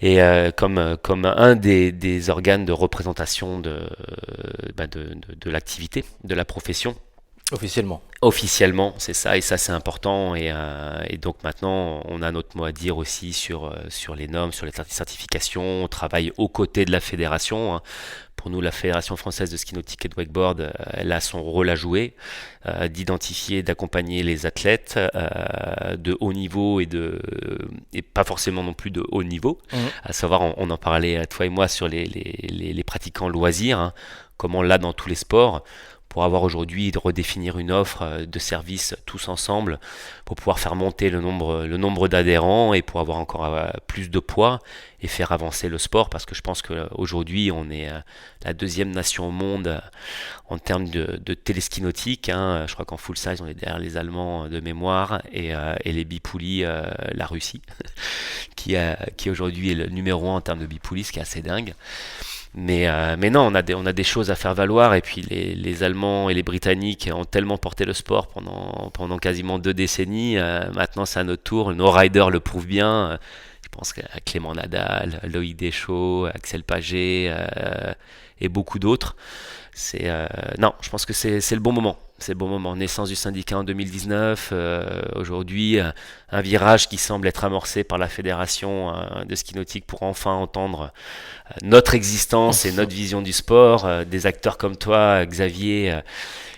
et comme un des organes de représentation de l'activité, de la profession. Officiellement. Officiellement, c'est ça, et ça c'est important, et donc maintenant on a notre mot à dire aussi sur les normes, sur les certifications. On travaille aux côtés de la fédération, hein. Pour nous, la Fédération française de ski nautique et de wakeboard, elle a son rôle à jouer, d'identifier, d'accompagner les athlètes de haut niveau et pas forcément non plus de haut niveau. À savoir, on en parlait toi et moi sur les pratiquants loisirs, hein, comment là dans tous les sports, pour avoir aujourd'hui de redéfinir une offre de services tous ensemble, pour pouvoir faire monter le nombre d'adhérents et pour avoir encore plus de poids et faire avancer le sport, parce que je pense qu'aujourd'hui on est la deuxième nation au monde en termes de téléski nautique, hein. Je crois qu'en full size on est derrière les Allemands de mémoire et les bipoulis, la Russie qui aujourd'hui est le numéro 1 en termes de bipoulis, ce qui est assez dingue. Mais non, on a des choses à faire valoir, et puis les Allemands et les Britanniques ont tellement porté le sport pendant quasiment 2 décennies. Maintenant, c'est à notre tour. Nos riders le prouvent bien. Je pense qu'à Clément Nadal, Loïc Deschaux, Axel Paget et beaucoup d'autres. Non, je pense que c'est le bon moment. C'est le bon moment. Naissance du syndicat en 2019. Aujourd'hui, un virage qui semble être amorcé par la fédération de ski nautique pour enfin entendre notre existence et notre vision du sport. Des acteurs comme toi, Xavier,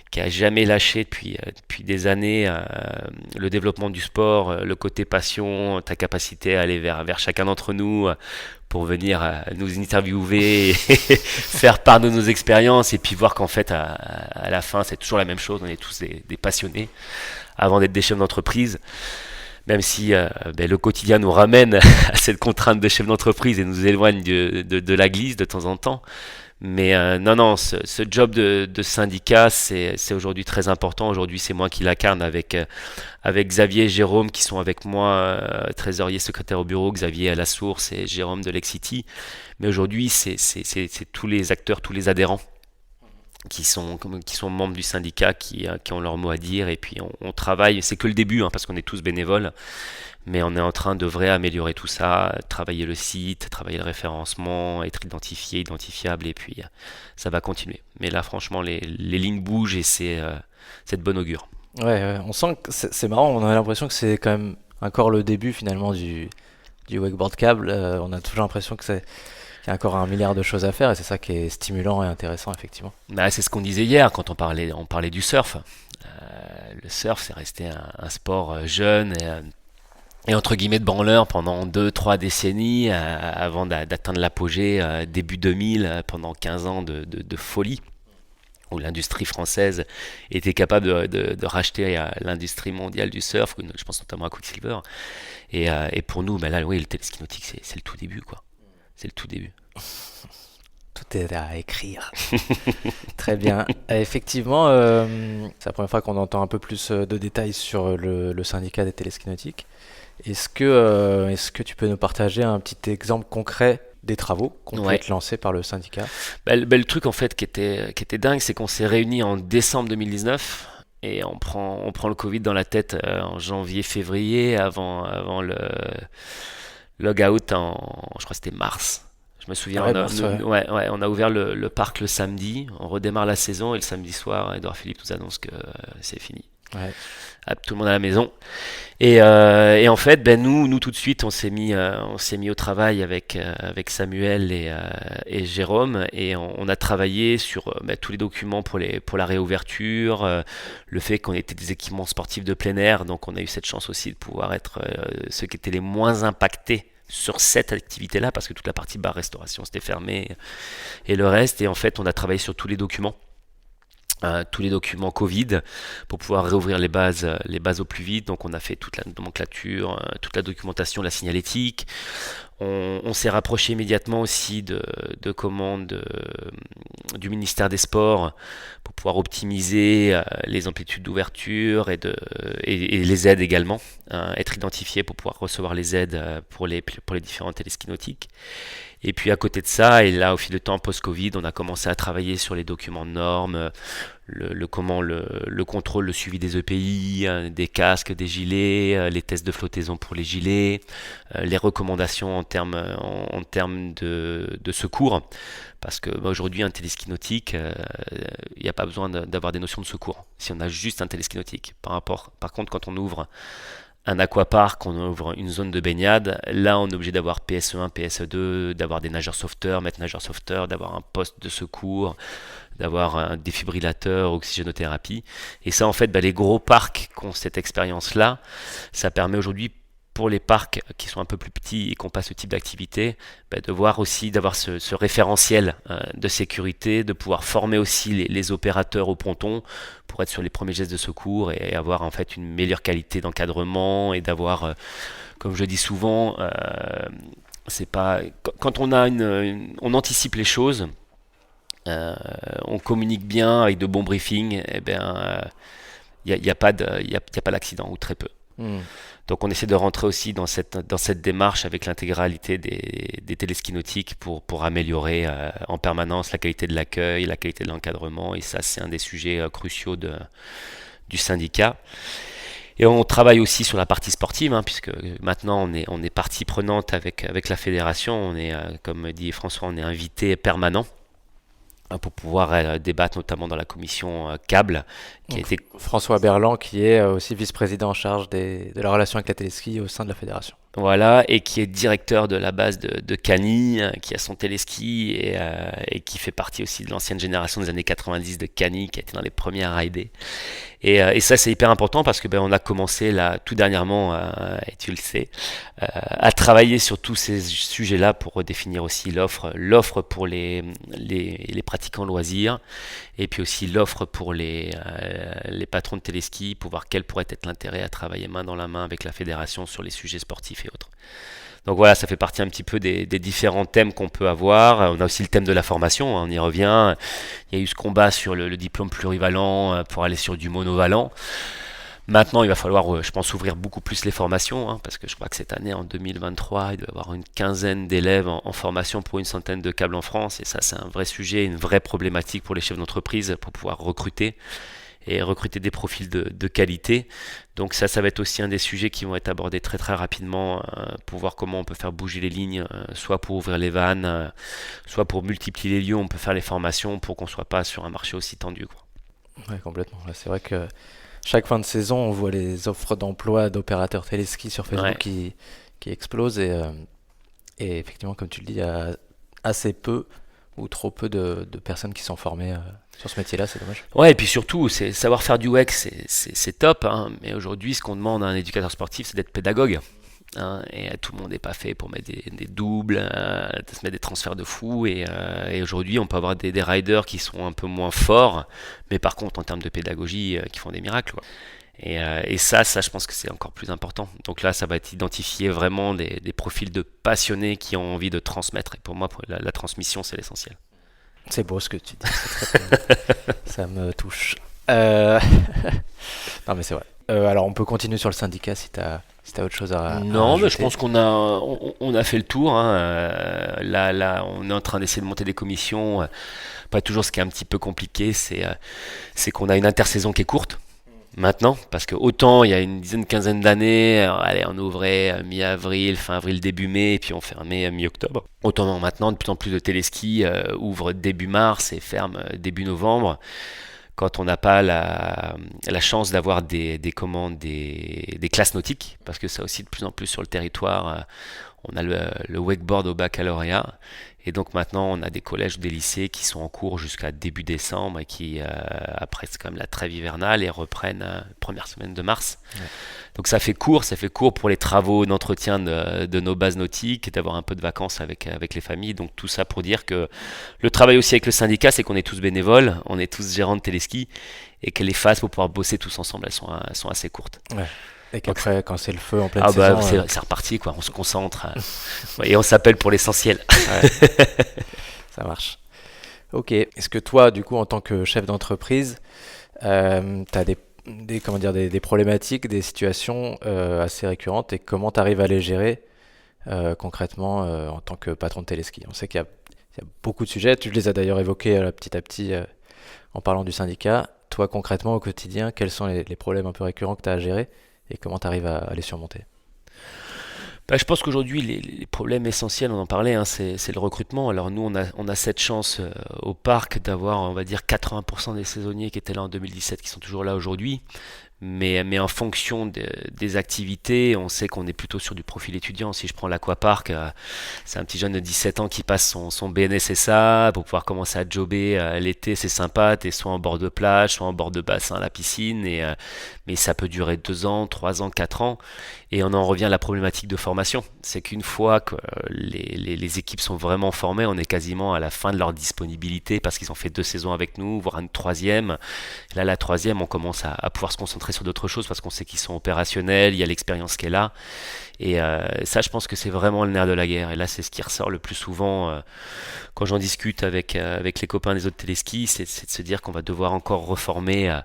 qui a jamais lâché depuis des années le développement du sport, le côté passion, ta capacité à aller vers chacun d'entre nous pour venir nous interviewer et faire part de nos expériences, et puis voir qu'en fait à la fin c'est toujours la même chose. On est tous des passionnés avant d'être des chefs d'entreprise, même si le quotidien nous ramène à cette contrainte de chef d'entreprise et nous éloigne de la glisse de temps en temps. Mais non, ce job de syndicat, c'est aujourd'hui très important. Aujourd'hui, c'est moi qui l'incarne avec Xavier et Jérôme qui sont avec moi, trésorier, secrétaire au bureau, Xavier à la source et Jérôme de Lexity. Mais aujourd'hui, c'est tous les acteurs, tous les adhérents qui sont membres du syndicat qui ont leur mot à dire, et puis on travaille. C'est que le début, hein, parce qu'on est tous bénévoles. Mais on est en train de vraiment améliorer tout ça, travailler le site, travailler le référencement, être identifié, identifiable, et puis ça va continuer. Mais là, franchement, les lignes bougent et c'est de bonne augure. Ouais, on sent que c'est marrant, on a l'impression que c'est quand même encore le début finalement du wakeboard câble. On a toujours l'impression qu'il y a encore 1 milliard de choses à faire, et c'est ça qui est stimulant et intéressant, effectivement. C'est ce qu'on disait hier quand on parlait du surf. Le surf, c'est resté un sport jeune et entre guillemets de branleur pendant 2-3 décennies avant d'atteindre l'apogée début 2000, pendant 15 ans de folie, où l'industrie française était capable de racheter l'industrie mondiale du surf, je pense notamment à Quicksilver. Et pour nous, là, oui, le téléski nautique, c'est le tout début, quoi. C'est le tout début. Tout est à écrire. Très bien. Effectivement, c'est la première fois qu'on entend un peu plus de détails sur le syndicat des téléskis nautiques. Est-ce que tu peux nous partager un petit exemple concret des travaux qui ont pu être lancés par le syndicat? Le truc en fait qui était dingue, c'est qu'on s'est réunis en décembre 2019 et on prend le Covid dans la tête en janvier-février avant le log-out je crois que c'était mars. Je me souviens, on a ouvert le parc le samedi, on redémarre la saison et le samedi soir, Edouard Philippe nous annonce que c'est fini. Ouais. Tout le monde à la maison. Et en fait, nous tout de suite, on s'est mis au travail avec Samuel et Jérôme, et on a travaillé sur tous les documents pour la réouverture, le fait qu'on était des équipements sportifs de plein air, donc on a eu cette chance aussi de pouvoir être ceux qui étaient les moins impactés sur cette activité-là, parce que toute la partie bar-restauration c'était fermé et le reste, et en fait on a travaillé sur tous les documents Covid pour pouvoir réouvrir les bases au plus vite. Donc on a fait toute la nomenclature, toute la documentation, la signalétique. On s'est rapproché immédiatement aussi de commandes du ministère des Sports pour pouvoir optimiser les amplitudes d'ouverture et les aides également, être identifié pour pouvoir recevoir les aides pour les différents téléskis nautiques. Et puis à côté de ça, et là au fil du temps post-Covid, on a commencé à travailler sur les documents de normes, le contrôle, le suivi des EPI, des casques, des gilets, les tests de flottaison pour les gilets, les recommandations en termes de secours. Parce que aujourd'hui, un téléski nautique, il n'y a pas besoin d'avoir des notions de secours. Si on a juste un téléski nautique. Par contre, quand on ouvre un aquapark, on ouvre une zone de baignade, là on est obligé d'avoir PSE1, PSE2, d'avoir des nageurs sauveteurs, maîtres nageurs sauveteurs, d'avoir un poste de secours, d'avoir un défibrillateur, oxygénothérapie. Et ça en fait, les gros parcs qui ont cette expérience-là, ça permet aujourd'hui pour les parcs qui sont un peu plus petits et qui n'ont pas ce type d'activité, de voir aussi, d'avoir ce référentiel de sécurité, de pouvoir former aussi les opérateurs au ponton pour être sur les premiers gestes de secours et avoir en fait une meilleure qualité d'encadrement et d'avoir, comme je dis souvent, c'est pas quand on a on anticipe les choses, on communique bien avec de bons briefings, et il n'y a pas d'accident ou très peu. Donc on essaie de rentrer aussi dans cette démarche avec l'intégralité des téléskis nautiques pour améliorer en permanence la qualité de l'accueil, la qualité de l'encadrement, et ça c'est un des sujets cruciaux du syndicat. Et on travaille aussi sur la partie sportive, puisque maintenant on est partie prenante avec la fédération, on est, comme dit François, on est invité permanent pour pouvoir débattre notamment dans la commission câble qui a été... François Berland qui est aussi vice-président en charge de la relation avec la téléski au sein de la fédération. Voilà, et qui est directeur de la base de Cani, qui a son téléski et qui fait partie aussi de l'ancienne génération des années 90 de Cani, qui a été dans les premières à rider. Et ça c'est hyper important parce que on a commencé là tout dernièrement, et tu le sais, à travailler sur tous ces sujets-là pour redéfinir aussi l'offre pour les pratiquants loisirs, et puis aussi l'offre pour les patrons de téléski, pour voir quel pourrait être l'intérêt à travailler main dans la main avec la fédération sur les sujets sportifs et autres. Donc voilà, ça fait partie un petit peu des différents thèmes qu'on peut avoir. On a aussi le thème de la formation, on y revient. Il y a eu ce combat sur le diplôme plurivalent pour aller sur du monovalent. Maintenant, il va falloir, je pense, ouvrir beaucoup plus les formations, parce que je crois que cette année, en 2023, il doit y avoir une quinzaine d'élèves en formation pour une centaine de câbles en France. Et ça, c'est un vrai sujet, une vraie problématique pour les chefs d'entreprise pour pouvoir recruter des profils de qualité. Donc ça va être aussi un des sujets qui vont être abordés très très rapidement pour voir comment on peut faire bouger les lignes, soit pour ouvrir les vannes, soit pour multiplier les lieux, on peut faire les formations pour qu'on ne soit pas sur un marché aussi tendu, quoi. Ouais, complètement. Là, c'est vrai que chaque fin de saison, on voit les offres d'emploi d'opérateurs téléski sur Facebook qui explosent et effectivement, comme tu le dis, il y a assez peu ou trop peu de personnes qui sont formées sur ce métier-là, c'est dommage. Ouais, et puis surtout, savoir faire du WEC, c'est top, mais aujourd'hui, ce qu'on demande à un éducateur sportif, c'est d'être pédagogue. Et tout le monde n'est pas fait pour mettre des doubles, de se mettre des transferts de fou, et aujourd'hui, on peut avoir des riders qui sont un peu moins forts, mais par contre, en termes de pédagogie, qui font des miracles, quoi. Et ça, je pense que c'est encore plus important. Donc là, ça va être identifier vraiment des profils de passionnés qui ont envie de transmettre. Et pour moi, la transmission, c'est l'essentiel. C'est beau ce que tu dis, c'est très beau. Ça me touche. Non mais c'est vrai. Alors on peut continuer sur le syndicat si tu as autre chose à Non, mais ajouter. je pense qu'on a fait le tour. Là, on est en train d'essayer de monter des commissions. Pas toujours, ce qui est un petit peu compliqué, c'est qu'on a une intersaison qui est courte. Maintenant, parce que autant il y a une quinzaine d'années, on ouvrait mi-avril, fin avril, début mai, et puis on fermait mi-octobre. Autant maintenant, de plus en plus de téléskis ouvrent début mars et ferment début novembre. Quand on n'a pas la chance d'avoir des classes nautiques, parce que ça aussi de plus en plus sur le territoire, on a le wakeboard au baccalauréat. Et donc maintenant, on a des collèges ou des lycées qui sont en cours jusqu'à début décembre et qui, après c'est quand même la trêve hivernale, et reprennent première semaine de mars. Ouais. Donc ça fait court pour les travaux d'entretien de nos bases nautiques et d'avoir un peu de vacances avec les familles. Donc tout ça pour dire que le travail aussi avec le syndicat, c'est qu'on est tous bénévoles, on est tous gérants de téléski, et que les phases pour pouvoir bosser tous ensemble, elles sont assez courtes. Ouais. Et qu'après, quand c'est le feu en pleine Ah bah saison... c'est reparti quoi, on se concentre et on s'appelle pour l'essentiel. Ouais, ça marche. Ok. Est-ce que toi, du coup, en tant que chef d'entreprise, tu as comment dire, des problématiques, des situations assez récurrentes et comment tu arrives à les gérer concrètement en tant que patron de téléski? On sait qu'il y a beaucoup de sujets, tu les as d'ailleurs évoqués petit à petit en parlant du syndicat. Toi, concrètement, au quotidien, quels sont les problèmes un peu récurrents que tu as à gérer et comment tu arrives à les surmonter? Bah, je pense qu'aujourd'hui, les problèmes essentiels, on en parlait, hein, c'est le recrutement. Alors nous, on a cette chance au parc d'avoir, on va dire, 80% des saisonniers qui étaient là en 2017 qui sont toujours là aujourd'hui. Mais en fonction des activités, on sait qu'on est plutôt sur du profil étudiant. Si je prends l'Aquapark, c'est un petit jeune de 17 ans qui passe son BNSSA pour pouvoir commencer à jobber l'été, c'est sympa, t'es soit en bord de plage, soit en bord de bassin à la piscine, mais ça peut durer 2 ans, 3 ans, 4 ans. Et on en revient à la problématique de formation. C'est qu'une fois que les équipes sont vraiment formées, on est quasiment à la fin de leur disponibilité parce qu'ils ont fait 2 saisons avec nous, voire une troisième. Là, la troisième, on commence à pouvoir se concentrer sur d'autres choses parce qu'on sait qu'ils sont opérationnels, il y a l'expérience qui est là. Et ça, je pense que c'est vraiment le nerf de la guerre. Et là, c'est ce qui ressort le plus souvent quand j'en discute avec les copains des autres téléskis, c'est de se dire qu'on va devoir encore reformer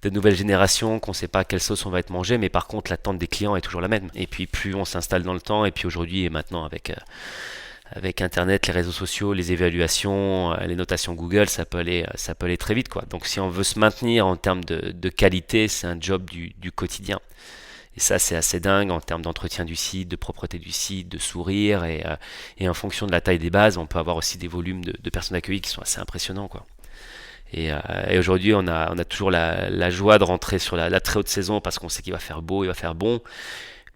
de nouvelles générations, qu'on ne sait pas à quelle sauce on va être mangé, mais par contre, l'attente des clients est toujours la même. Et puis, plus on s'installe dans le temps, et puis aujourd'hui et maintenant avec Internet, les réseaux sociaux, les évaluations, les notations Google, ça peut aller très vite, quoi. Donc si on veut se maintenir en termes de qualité, c'est un job du quotidien. Et ça, c'est assez dingue en termes d'entretien du site, de propreté du site, de sourire. Et en fonction de la taille des bases, on peut avoir aussi des volumes de personnes accueillies qui sont assez impressionnants, quoi. Et aujourd'hui, on a toujours la joie de rentrer sur la très haute saison parce qu'on sait qu'il va faire beau, il va faire bon,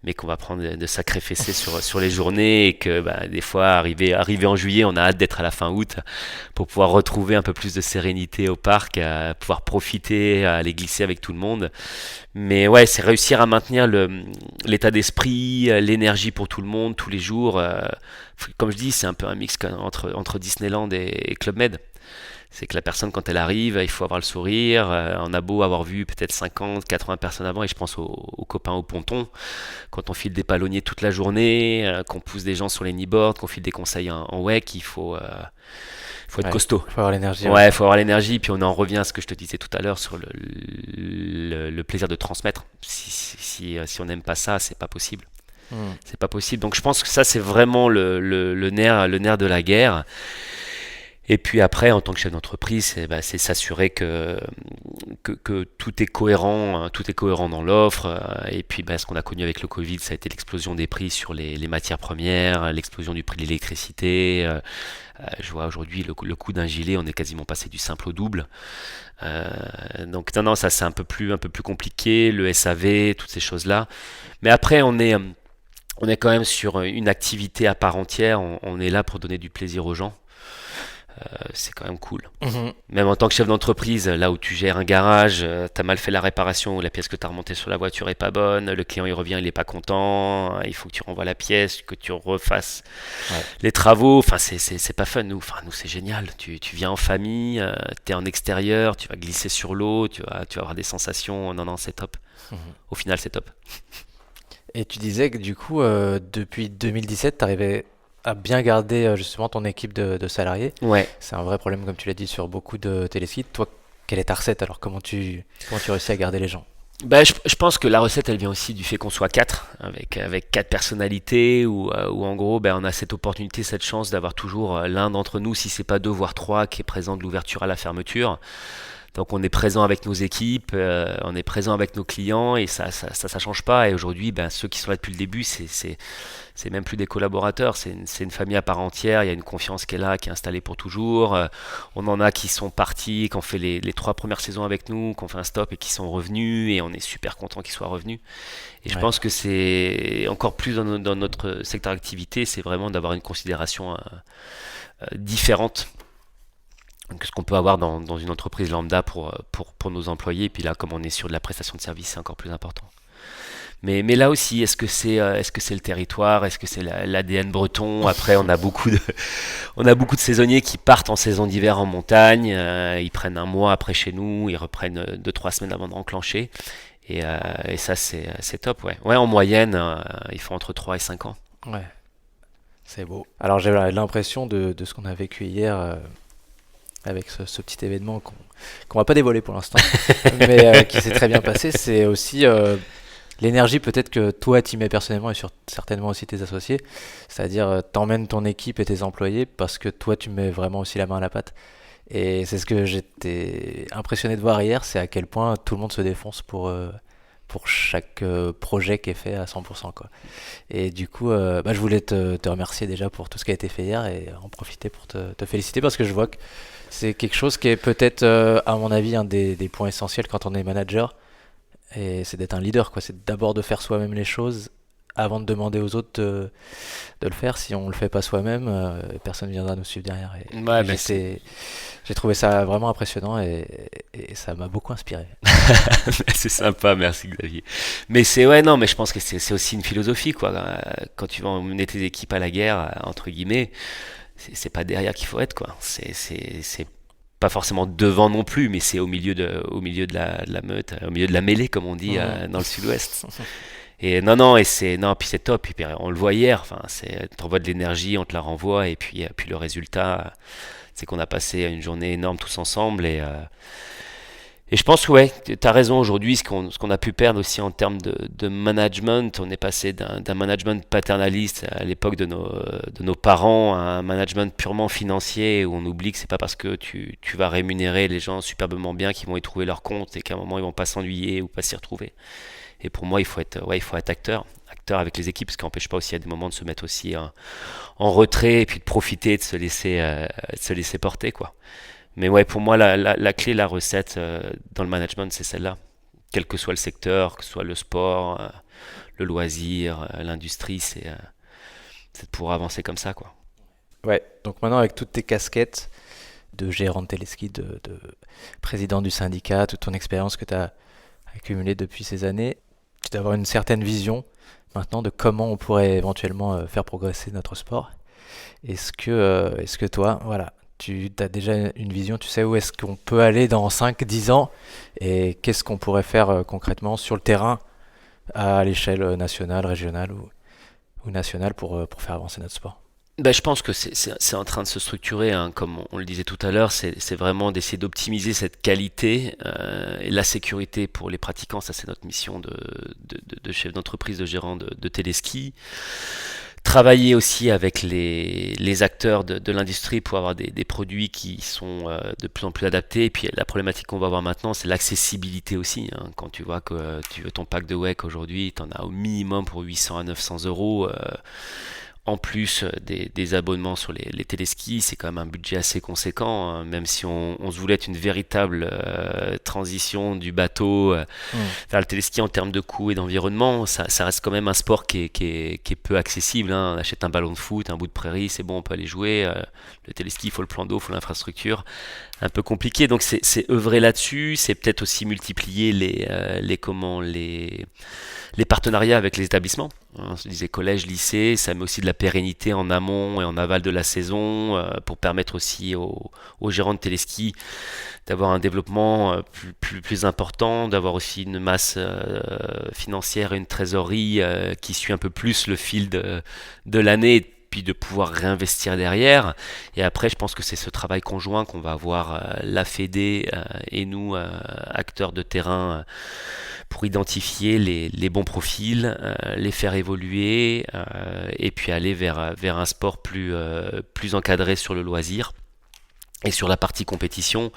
mais qu'on va prendre de sacrés fessées sur les journées et que bah, des fois, arrivé en juillet, on a hâte d'être à la fin août pour pouvoir retrouver un peu plus de sérénité au parc, pouvoir profiter, aller glisser avec tout le monde. Mais ouais, c'est réussir à maintenir l'état d'esprit, l'énergie pour tout le monde, tous les jours. Comme je dis, c'est un peu un mix entre Disneyland et Club Med. C'est que la personne, quand elle arrive, il faut avoir le sourire. On a beau avoir vu peut-être 50, 80 personnes avant, et je pense aux copains au ponton, quand on file des palonniers toute la journée, qu'on pousse des gens sur les kneeboards, qu'on file des conseils en wake, faut être costaud. Il faut avoir l'énergie. Ouais, il faut avoir l'énergie. Puis on en revient à ce que je te disais tout à l'heure sur le plaisir de transmettre. Si on n'aime pas ça, c'est pas possible. C'est pas possible. Donc je pense que ça, c'est vraiment le nerf de la guerre. Et puis après, en tant que chef d'entreprise, c'est s'assurer que tout est cohérent, hein, tout est cohérent dans l'offre. Et puis, ce qu'on a connu avec le Covid, ça a été l'explosion des prix sur les matières premières, l'explosion du prix de l'électricité. Je vois aujourd'hui le coût d'un gilet, on est quasiment passé du simple au double. Donc non, ça c'est un peu plus compliqué. Le SAV, toutes ces choses-là. Mais après, on est quand même sur une activité à part entière. On est là pour donner du plaisir aux gens. C'est quand même cool. Même en tant que chef d'entreprise, là où tu gères un garage, t'as mal fait la réparation ou la pièce que t'as remontée sur la voiture est pas bonne, le client il revient, il est pas content, il faut que tu renvoies la pièce, que tu refasses les travaux. Enfin, c'est pas fun. Nous c'est génial. Tu viens en famille, t'es en extérieur, tu vas glisser sur l'eau, tu vas avoir des sensations. Non, c'est top. Au final, c'est top. Et tu disais que du coup, depuis 2017, t'arrivais à bien garder justement ton équipe de salariés. Ouais. C'est un vrai problème, comme tu l'as dit, sur beaucoup de télésites. Toi, quelle est ta recette alors? Comment tu réussis à garder les gens? Je pense que la recette, elle vient aussi du fait qu'on soit 4, avec 4 personnalités, où en gros, on a cette opportunité, cette chance d'avoir toujours l'un d'entre nous, si c'est pas 2 voire 3, qui est présent de l'ouverture à la fermeture. Donc on est présent avec nos équipes, on est présent avec nos clients et ça change pas. Et aujourd'hui, ceux qui sont là depuis le début, c'est même plus des collaborateurs, c'est une famille à part entière. Il y a une confiance qui est là, qui est installée pour toujours. On en a qui sont partis, qui ont fait les 3 premières saisons avec nous, qui ont fait un stop et qui sont revenus. Et on est super content qu'ils soient revenus. Et je pense que c'est encore plus dans notre secteur d'activité, c'est vraiment d'avoir une considération différente que ce qu'on peut avoir dans une entreprise lambda pour nos employés. Et puis là, comme on est sur de la prestation de service, c'est encore plus important. Mais là aussi, est-ce que c'est le territoire, est-ce que c'est l'ADN breton? Après, on a beaucoup de saisonniers qui partent en saison d'hiver en montagne. Ils prennent un mois après chez nous, ils reprennent 2-3 semaines avant de renclencher. Et ça, c'est top, ouais. Ouais, en moyenne, ils font entre 3 et 5 ans. Ouais, c'est beau. Alors j'ai l'impression de ce qu'on a vécu hier avec ce petit événement qu'on va pas dévoiler pour l'instant, mais qui s'est très bien passé. C'est aussi l'énergie peut-être que toi t'y mets personnellement et certainement aussi tes associés. C'est-à-dire t'emmènes ton équipe et tes employés parce que toi tu mets vraiment aussi la main à la pâte. Et c'est ce que j'étais impressionné de voir hier, c'est à quel point tout le monde se défonce pour chaque projet qui est fait à 100%, quoi. Et du coup, je voulais te remercier déjà pour tout ce qui a été fait hier et en profiter pour te féliciter parce que je vois que c'est quelque chose qui est peut-être, à mon avis, un des points essentiels quand on est manager. Et c'est d'être un leader, quoi. C'est d'abord de faire soi-même les choses avant de demander aux autres de le faire. Si on le fait pas soi-même, personne ne viendra nous suivre derrière. Ouais, Et j'ai trouvé ça vraiment impressionnant et ça m'a beaucoup inspiré. c'est sympa, merci Xavier. Mais c'est ouais, non, mais je pense que c'est aussi une philosophie, quoi. Quand tu vas emmener tes équipes à la guerre, entre guillemets, c'est pas derrière qu'il faut être, quoi. C'est pas forcément devant non plus, mais c'est au milieu de la meute, au milieu de la mêlée, comme on dit dans le sud-ouest. Et non, puis c'est top. Et puis on le voit hier. Enfin, t'envoies de l'énergie, on te la renvoie, et puis le résultat, c'est qu'on a passé une journée énorme tous ensemble. Et je pense que ouais, t'as raison aujourd'hui. Ce qu'on a pu perdre aussi en termes de management, on est passé d'un management paternaliste à l'époque de nos parents à un management purement financier où on oublie que c'est pas parce que tu vas rémunérer les gens superbement bien qu'ils vont y trouver leur compte et qu'à un moment ils vont pas s'ennuyer ou pas s'y retrouver. Et pour moi, il faut être acteur avec les équipes, ce qui n'empêche pas aussi à des moments de se mettre aussi en retrait et puis de profiter, de se laisser porter, quoi. Mais ouais, pour moi, la clé, la recette dans le management, c'est celle-là. Quel que soit le secteur, que ce soit le sport, le loisir, l'industrie, c'est de pouvoir avancer comme ça, quoi. Ouais, donc maintenant avec toutes tes casquettes de gérant de téléski, de président du syndicat, toute ton expérience que tu as accumulée depuis ces années, tu dois avoir une certaine vision maintenant de comment on pourrait éventuellement faire progresser notre sport. Est-ce que toi, voilà, tu as déjà une vision, tu sais où est-ce qu'on peut aller dans 5, 10 ans et qu'est-ce qu'on pourrait faire concrètement sur le terrain à l'échelle nationale, régionale ou nationale pour faire avancer notre sport? Ben, je pense que c'est en train de se structurer, hein, comme on le disait tout à l'heure, c'est vraiment d'essayer d'optimiser cette qualité et la sécurité pour les pratiquants. Ça, c'est notre mission de chef d'entreprise, de gérant de téléski. Travailler aussi avec les acteurs de l'industrie pour avoir des produits qui sont de plus en plus adaptés. Et puis la problématique qu'on va avoir maintenant, c'est l'accessibilité aussi, hein. Quand tu vois que tu veux ton pack de WEC aujourd'hui, tu en as au minimum pour 800 à 900 euros. En plus des abonnements sur les téléskis, c'est quand même un budget assez conséquent, hein, même si on se voulait être une véritable transition du bateau Hmm. vers le téléski en termes de coût et d'environnement. Ça reste quand même un sport qui est peu accessible, hein. On achète un ballon de foot, un bout de prairie, c'est bon, on peut aller jouer. Le téléski, il faut le plan d'eau, il faut l'infrastructure. Un peu compliqué, donc c'est œuvrer là-dessus, c'est peut-être aussi multiplier les partenariats avec les établissements. On se disait collège, lycée, ça met aussi de la pérennité en amont et en aval de la saison pour permettre aussi aux gérants de téléski d'avoir un développement plus important, d'avoir aussi une masse financière et une trésorerie qui suit un peu plus le fil de l'année, puis de pouvoir réinvestir derrière. Et après, je pense que c'est ce travail conjoint qu'on va avoir, la Fédé et nous, acteurs de terrain, pour identifier les bons profils, les faire évoluer, et puis aller vers un sport plus encadré sur le loisir. Et sur la partie compétition,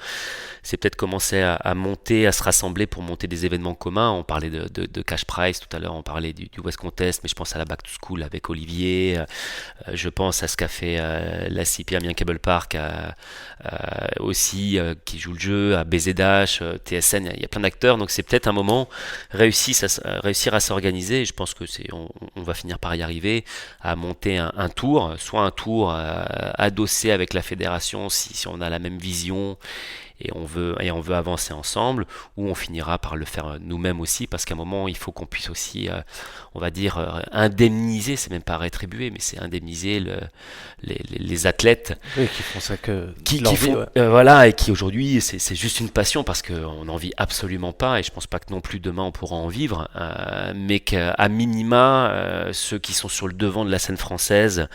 c'est peut-être commencer à monter, à se rassembler pour monter des événements communs. On parlait de cash prize tout à l'heure, on parlait du West Contest, mais je pense à la Back to School avec Olivier, je pense à ce qu'a fait la CP Amiens Cable Park aussi, qui joue le jeu, à BZH, TSN, il y a plein d'acteurs, donc c'est peut-être un moment réussir à s'organiser, et je pense que on va finir par y arriver, à monter un tour, soit un tour adossé avec la fédération si on a la même vision on veut avancer ensemble, ou on finira par le faire nous-mêmes aussi, parce qu'à un moment il faut qu'on puisse aussi, on va dire, indemniser, c'est même pas rétribuer, mais c'est indemniser les athlètes Oui, qui font ça que qui leur vie, font, ouais. voilà, et qui aujourd'hui c'est juste une passion, parce qu'on n'en vit absolument pas, et je pense pas que non plus demain on pourra en vivre, mais qu'à minima ceux qui sont sur le devant de la scène française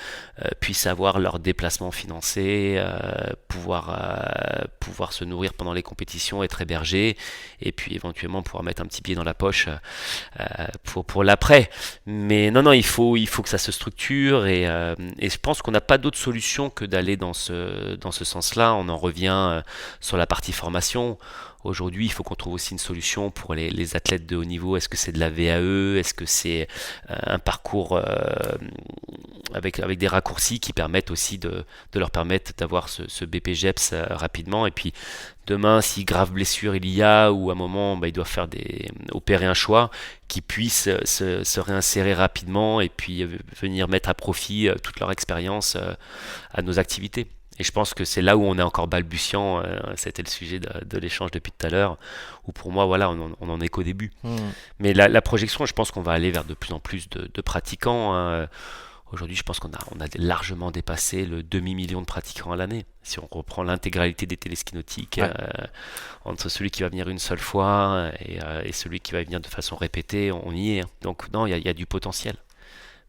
puissent avoir leurs déplacements financés, pouvoir se nourrir pendant les compétitions, être hébergés, et puis éventuellement pouvoir mettre un petit pied dans la poche pour l'après. Mais non, il faut que ça se structure, et je pense qu'on n'a pas d'autre solution que d'aller dans ce sens-là. On en revient sur la partie formation. Aujourd'hui, il faut qu'on trouve aussi une solution pour les athlètes de haut niveau. Est-ce que c'est de la VAE? Est-ce que c'est un parcours avec des raccourcis qui permettent aussi de leur permettre d'avoir ce BPGEPS rapidement? Et puis demain, si grave blessure il y a, ou à un moment ils doivent opérer un choix, qu'ils puissent se réinsérer rapidement, et puis venir mettre à profit toute leur expérience à nos activités. Et je pense que c'est là où on est encore balbutiant. C'était le sujet de l'échange depuis tout à l'heure, où pour moi, voilà, on en est qu'au début. Mais la projection, je pense qu'on va aller vers de plus en plus de pratiquants. Aujourd'hui, je pense qu'on a largement dépassé le demi-million de pratiquants à l'année. Si on reprend l'intégralité des téléskis nautiques, entre celui qui va venir une seule fois et celui qui va venir de façon répétée, on y est. Donc non, il y a du potentiel.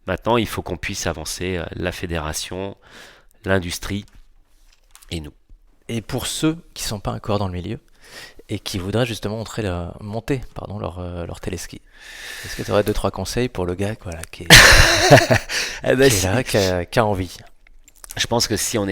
Maintenant, il faut qu'on puisse avancer, la fédération, l'industrie, et nous. Et pour ceux qui sont pas encore dans le milieu et qui voudraient justement monter leur téléski, est-ce que tu aurais 2-3 conseils pour le gars qui est là, qui a envie? Je pense que si on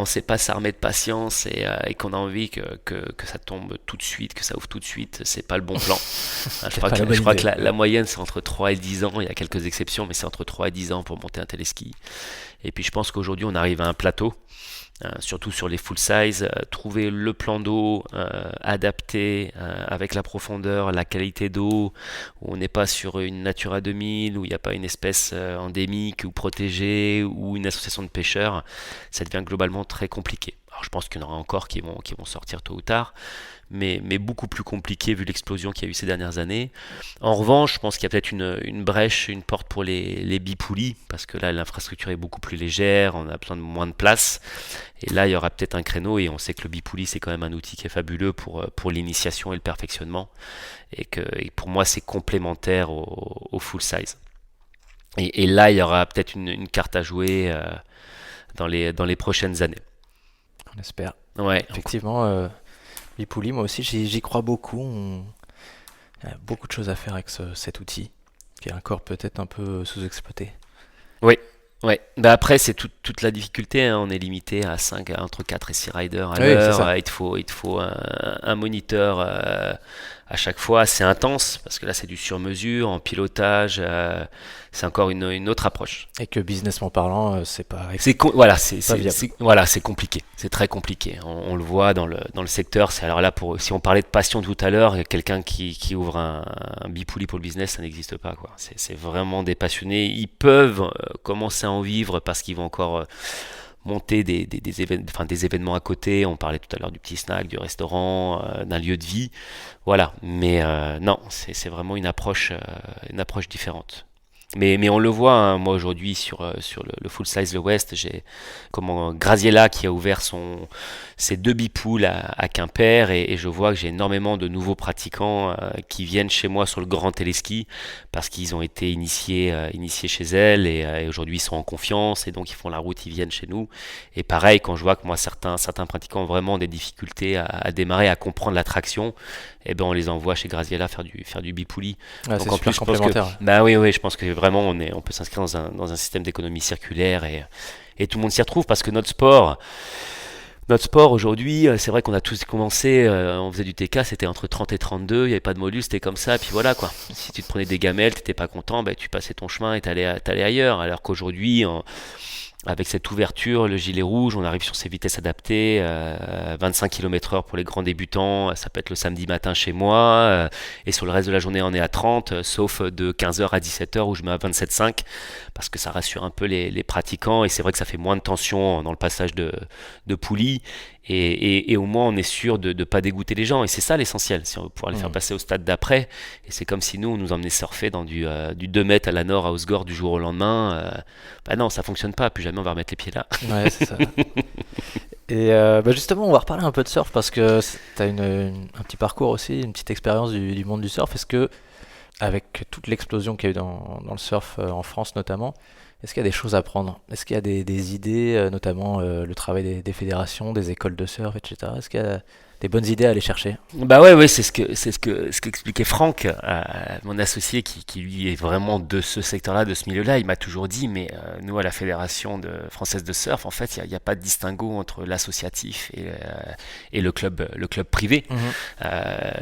sait pas s'armer de patience, et qu'on a envie que ça tombe tout de suite, que ça ouvre tout de suite, c'est pas le bon plan. Je crois que la moyenne c'est entre 3 et 10 ans, il y a quelques exceptions, mais c'est entre 3 et 10 ans pour monter un téléski. Et puis je pense qu'aujourd'hui on arrive à un plateau, surtout sur les full size, trouver le plan d'eau adapté, avec la profondeur, la qualité d'eau, où on n'est pas sur une Natura 2000, où il n'y a pas une espèce endémique ou protégée, ou une association de pêcheurs, ça devient globalement très compliqué. Alors je pense qu'il y en aura encore qui vont sortir tôt ou tard, mais beaucoup plus compliqué vu l'explosion qu'il y a eu ces dernières années. En revanche, je pense qu'il y a peut-être une brèche, une porte pour les bipoulis, parce que là l'infrastructure est beaucoup plus légère, on a besoin de moins de place, et là il y aura peut-être un créneau, et on sait que le bipouli c'est quand même un outil qui est fabuleux pour l'initiation et le perfectionnement, et pour moi c'est complémentaire au full size. Et là il y aura peut-être une carte à jouer dans les prochaines années. On espère. Ouais. Effectivement, Bipouli, moi aussi j'y crois beaucoup. Il y a beaucoup de choses à faire avec cet outil, qui est encore peut-être un peu sous-exploité. Oui. Ouais. Après c'est toute la difficulté, hein. On est limité à entre 4 et 6 riders à l'heure. Il te faut un moniteur à chaque fois. C'est intense, parce que là c'est du sur-mesure, en pilotage, c'est encore une autre approche. Et que businessment parlant, c'est pas... c'est compliqué, c'est très compliqué. On le voit dans le secteur. Alors là, si on parlait de passion tout à l'heure, quelqu'un qui ouvre un bipouli pour le business, ça n'existe pas, quoi. C'est vraiment des passionnés. Ils peuvent commencer à en vivre parce qu'ils vont encore monter des événements à côté. On parlait tout à l'heure du petit snack, du restaurant, d'un lieu de vie. Voilà. Mais non, c'est vraiment une approche différente. Mais on le voit, hein. Moi aujourd'hui sur le full size le West, j'ai Graziella qui a ouvert ses 2 bipools à Quimper, et je vois que j'ai énormément de nouveaux pratiquants qui viennent chez moi sur le grand téléski, parce qu'ils ont été initiés chez elle, et aujourd'hui ils sont en confiance, et donc ils font la route, ils viennent chez nous. Et pareil, quand je vois que moi certains pratiquants ont vraiment des difficultés à démarrer, à comprendre l'attraction, et ben on les envoie chez Graziella faire du bipouli. Ouais, c'est super complémentaire. Oui, je pense que vraiment on peut s'inscrire dans un système d'économie circulaire, et tout le monde s'y retrouve, parce que notre sport aujourd'hui, c'est vrai qu'on a tous commencé, on faisait du TK, c'était entre 30 et 32, il n'y avait pas de module, c'était comme ça, puis voilà quoi. Si tu te prenais des gamelles, t'étais pas content, tu passais ton chemin et t'allais ailleurs. Alors qu'aujourd'hui, avec cette ouverture, le gilet rouge, on arrive sur ces vitesses adaptées, 25 km/h pour les grands débutants, ça peut être le samedi matin chez moi, et sur le reste de la journée on est à 30, sauf de 15h à 17h où je mets à 27,5, parce que ça rassure un peu les pratiquants, et c'est vrai que ça fait moins de tension dans le passage de poulie, et au moins on est sûr de ne pas dégoûter les gens. Et c'est ça l'essentiel, si on veut pouvoir les faire passer au stade d'après. Et c'est comme si nous, on nous emmenait surfer dans du 2 mètres à la Nord à Osgore du jour au lendemain. Bah non, ça fonctionne pas, plus jamais on va remettre les pieds là. Ouais, c'est ça. Et justement, on va reparler un peu de surf parce que tu as un petit parcours aussi, une petite expérience du monde du surf. Est-ce que, avec toute l'explosion qu'il y a eu dans le surf en France notamment, est-ce qu'il y a des choses à prendre? Est-ce qu'il y a des idées, notamment le travail des fédérations, des écoles de surf, etc. Est-ce qu'il y a des bonnes idées à aller chercher? Bah ouais, c'est ce qu'expliquait Franck, mon associé qui lui est vraiment de ce secteur-là, de ce milieu-là. Il m'a toujours dit, mais nous à la Fédération française de surf, en fait, il y a pas de distinguo entre l'associatif et le club privé.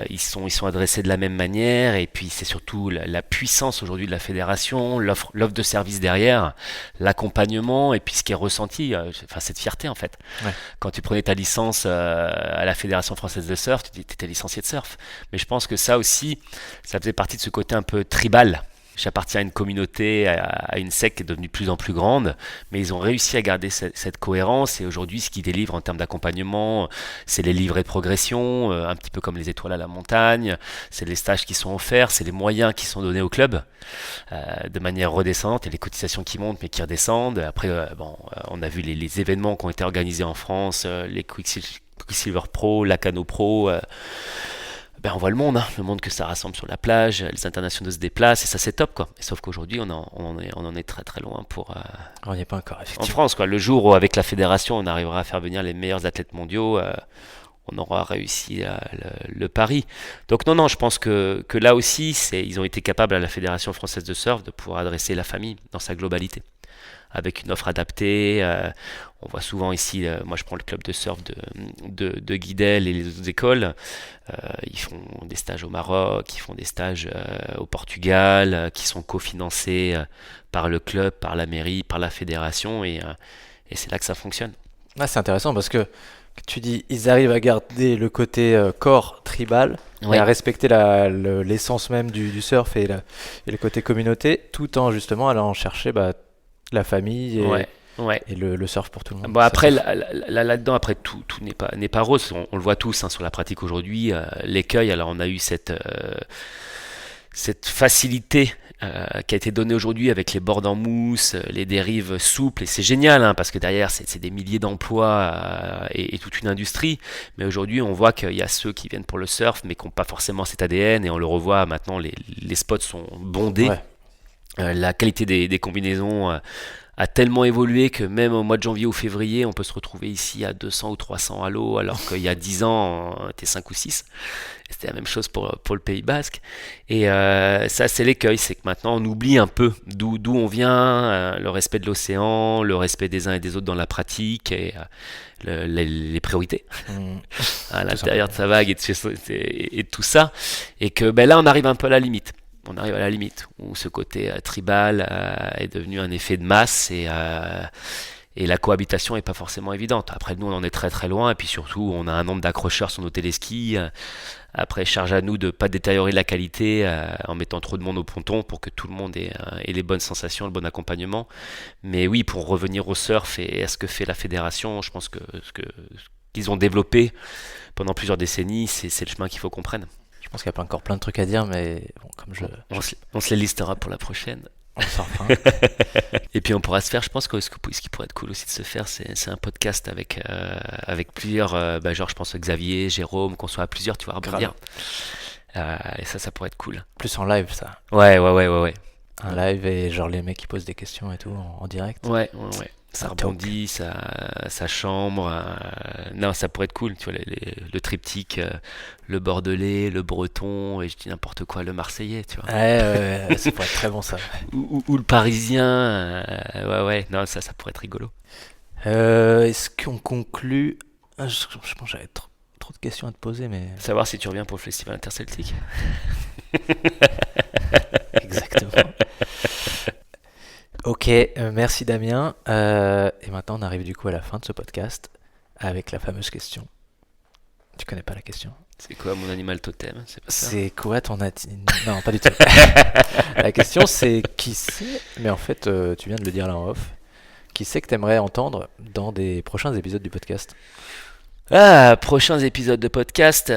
Ils sont adressés de la même manière, et puis c'est surtout la puissance aujourd'hui de la fédération, l'offre de service derrière, l'accompagnement, et puis ce qui est ressenti, cette fierté en fait. Ouais. Quand tu prenais ta licence à la Fédération française de surf, tu étais licencié de surf. Mais je pense que ça aussi, ça faisait partie de ce côté un peu tribal. J'appartiens à une communauté, à une secte qui est devenue de plus en plus grande, mais ils ont réussi à garder cette cohérence. Et aujourd'hui, ce qu'ils délivrent en termes d'accompagnement, c'est les livrets de progression, un petit peu comme les étoiles à la montagne, c'est les stages qui sont offerts, c'est les moyens qui sont donnés au club de manière redescendante, et les cotisations qui montent mais qui redescendent. Après, on a vu les événements qui ont été organisés en France, les Quicksilver Pro, Lacano Pro. On voit le monde que ça rassemble sur la plage, les internationaux se déplacent, et ça c'est top quoi. Et sauf qu'aujourd'hui on en est très très loin On n'y est pas encore, en effectivement. France quoi. Le jour où avec la fédération on arrivera à faire venir les meilleurs athlètes mondiaux, on aura réussi le pari. Donc non, je pense que là aussi ils ont été capables à la Fédération française de surf de pouvoir adresser la famille dans sa globalité, avec une offre adaptée. On voit souvent ici, moi je prends le club de surf de Guidel et les autres écoles, ils font des stages au Maroc, ils font des stages au Portugal, qui sont cofinancés par le club, par la mairie, par la fédération, et c'est là que ça fonctionne. Ah, c'est intéressant parce que tu dis ils arrivent à garder le côté corps tribal et à respecter l'essence même du surf et le côté communauté, tout en justement allant chercher la famille et le surf pour tout le monde. Bon, après, là-dedans, après tout n'est pas rose. On le voit tous sur la pratique aujourd'hui. L'écueil, alors on a eu cette facilité qui a été donnée aujourd'hui avec les bords en mousse, les dérives souples, et c'est génial parce que derrière c'est des milliers d'emplois et toute une industrie. Mais aujourd'hui on voit qu'il y a ceux qui viennent pour le surf mais qui n'ont pas forcément cet ADN, et on le revoit maintenant, les spots sont bondés. La qualité des combinaisons a tellement évolué que même au mois de janvier ou février, on peut se retrouver ici à 200 ou 300 à l'eau, alors qu'il y a 10 ans, on était 5 ou 6. C'était la même chose pour le Pays Basque. Et ça, c'est l'écueil, c'est que maintenant, on oublie un peu d'où on vient, le respect de l'océan, le respect des uns et des autres dans la pratique, et les priorités à l'intérieur de sa vague et de tout ça. Et que là, on arrive un peu à la limite. On arrive à la limite où ce côté tribal est devenu un effet de masse, et la cohabitation n'est pas forcément évidente. Après, nous, on en est très très loin, et puis surtout, on a un nombre d'accrocheurs sur nos téléskis. Après, charge à nous de ne pas détériorer la qualité en mettant trop de monde au ponton pour que tout le monde ait les bonnes sensations, le bon accompagnement. Mais oui, pour revenir au surf et à ce que fait la fédération, je pense que ce qu'ils ont développé pendant plusieurs décennies, c'est le chemin qu'il faut qu'on prenne. Je pense qu'il y a encore plein de trucs à dire, mais bon, on se les listera pour la prochaine. On s'en fera. Et puis on pourra se faire, je pense que ce qui pourrait être cool aussi de se faire, c'est un podcast avec plusieurs, genre je pense Xavier, Jérôme, qu'on soit à plusieurs, tu vas rebondir. Et ça pourrait être cool. Plus en live, ça. Ouais. Un live et genre les mecs qui posent des questions et tout en direct. Ouais. Ça rebondit, ça chambre. Non, ça pourrait être cool, tu vois, le triptyque, le bordelais, le breton, et je dis n'importe quoi, le marseillais, tu vois. Ouais, ça pourrait être très bon, ça. ou le parisien, ouais, non, ça pourrait être rigolo. Est-ce qu'on conclut? Je pense que j'avais trop de questions à te poser, mais... Savoir si tu reviens pour le festival interceltique. Exactement. Ok, merci Damien. Et maintenant on arrive du coup à la fin de ce podcast avec la fameuse question. Tu connais pas la question? C'est quoi mon animal totem? C'est pas ça? C'est quoi ton Non, pas du tout. La question c'est qui c'est, mais en fait tu viens de le dire là en off, qui c'est que t'aimerais entendre dans des prochains épisodes du podcast? Prochains épisodes de podcast,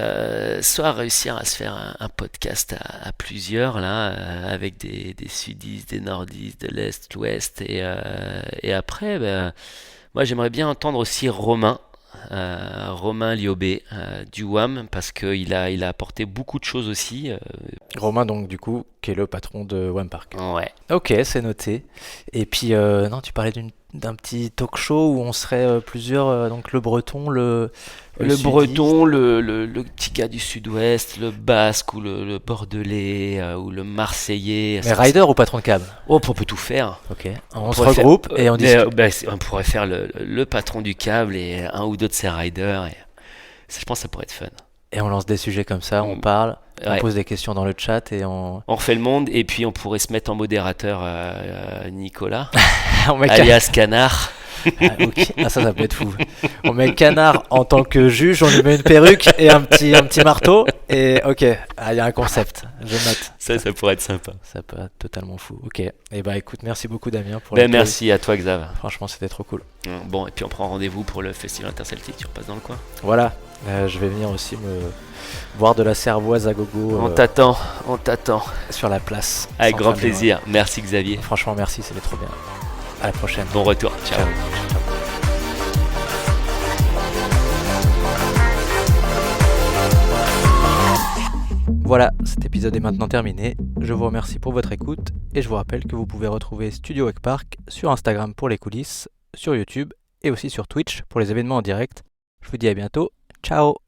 soit réussir à se faire un podcast à plusieurs, là, avec des sudistes, des nordistes, de l'Est, l'Ouest, et après, moi j'aimerais bien entendre aussi Romain Liobé du WAM, parce qu'il a apporté beaucoup de choses aussi. Romain, donc, du coup, qui est le patron de One Park. Ouais. Ok, c'est noté. Et puis, non, tu parlais d'un petit talk show où on serait plusieurs, donc le breton, le Le sudiste. breton, le petit gars du sud-ouest, le basque ou le bordelais ou le marseillais. Mais rider ou patron de cab? Oh, on peut tout faire. Ok. On se pourrait faire- regroupe et on discute. On pourrait faire le patron du câble et un ou deux de ses riders. Je pense que ça pourrait être fun. Et on lance des sujets comme ça, on Mm. parle, on Ouais. pose des questions dans le chat et on... On refait le monde et puis on pourrait se mettre en modérateur Nicolas, on met alias Canard. Ah, ok. Ah, ça peut être fou. On met Canard en tant que juge, on lui met une perruque et un petit marteau. Et ok, ah, il y a un concept. Je note. Ça pourrait être sympa. Ça peut être totalement fou. Ok. Et bah écoute, merci beaucoup Damien pour Ben, l'accueil. merci à toi, Xav. Franchement, c'était trop cool. Bon, et puis on prend rendez-vous pour le festival interceltique. Tu repasses dans le coin. Voilà. Je vais venir aussi me voir de la cervoise à gogo On t'attend. sur la place. Avec grand Centrale des plaisir. Merci, Xavier. Vosges. Franchement, merci, c'était trop bien. À la prochaine. Bon retour. Ciao. Ciao. Voilà, cet épisode est maintenant terminé. Je vous remercie pour votre écoute et je vous rappelle que vous pouvez retrouver Studio Wake Park sur Instagram pour les coulisses, sur YouTube et aussi sur Twitch pour les événements en direct. Je vous dis à bientôt. Ciao!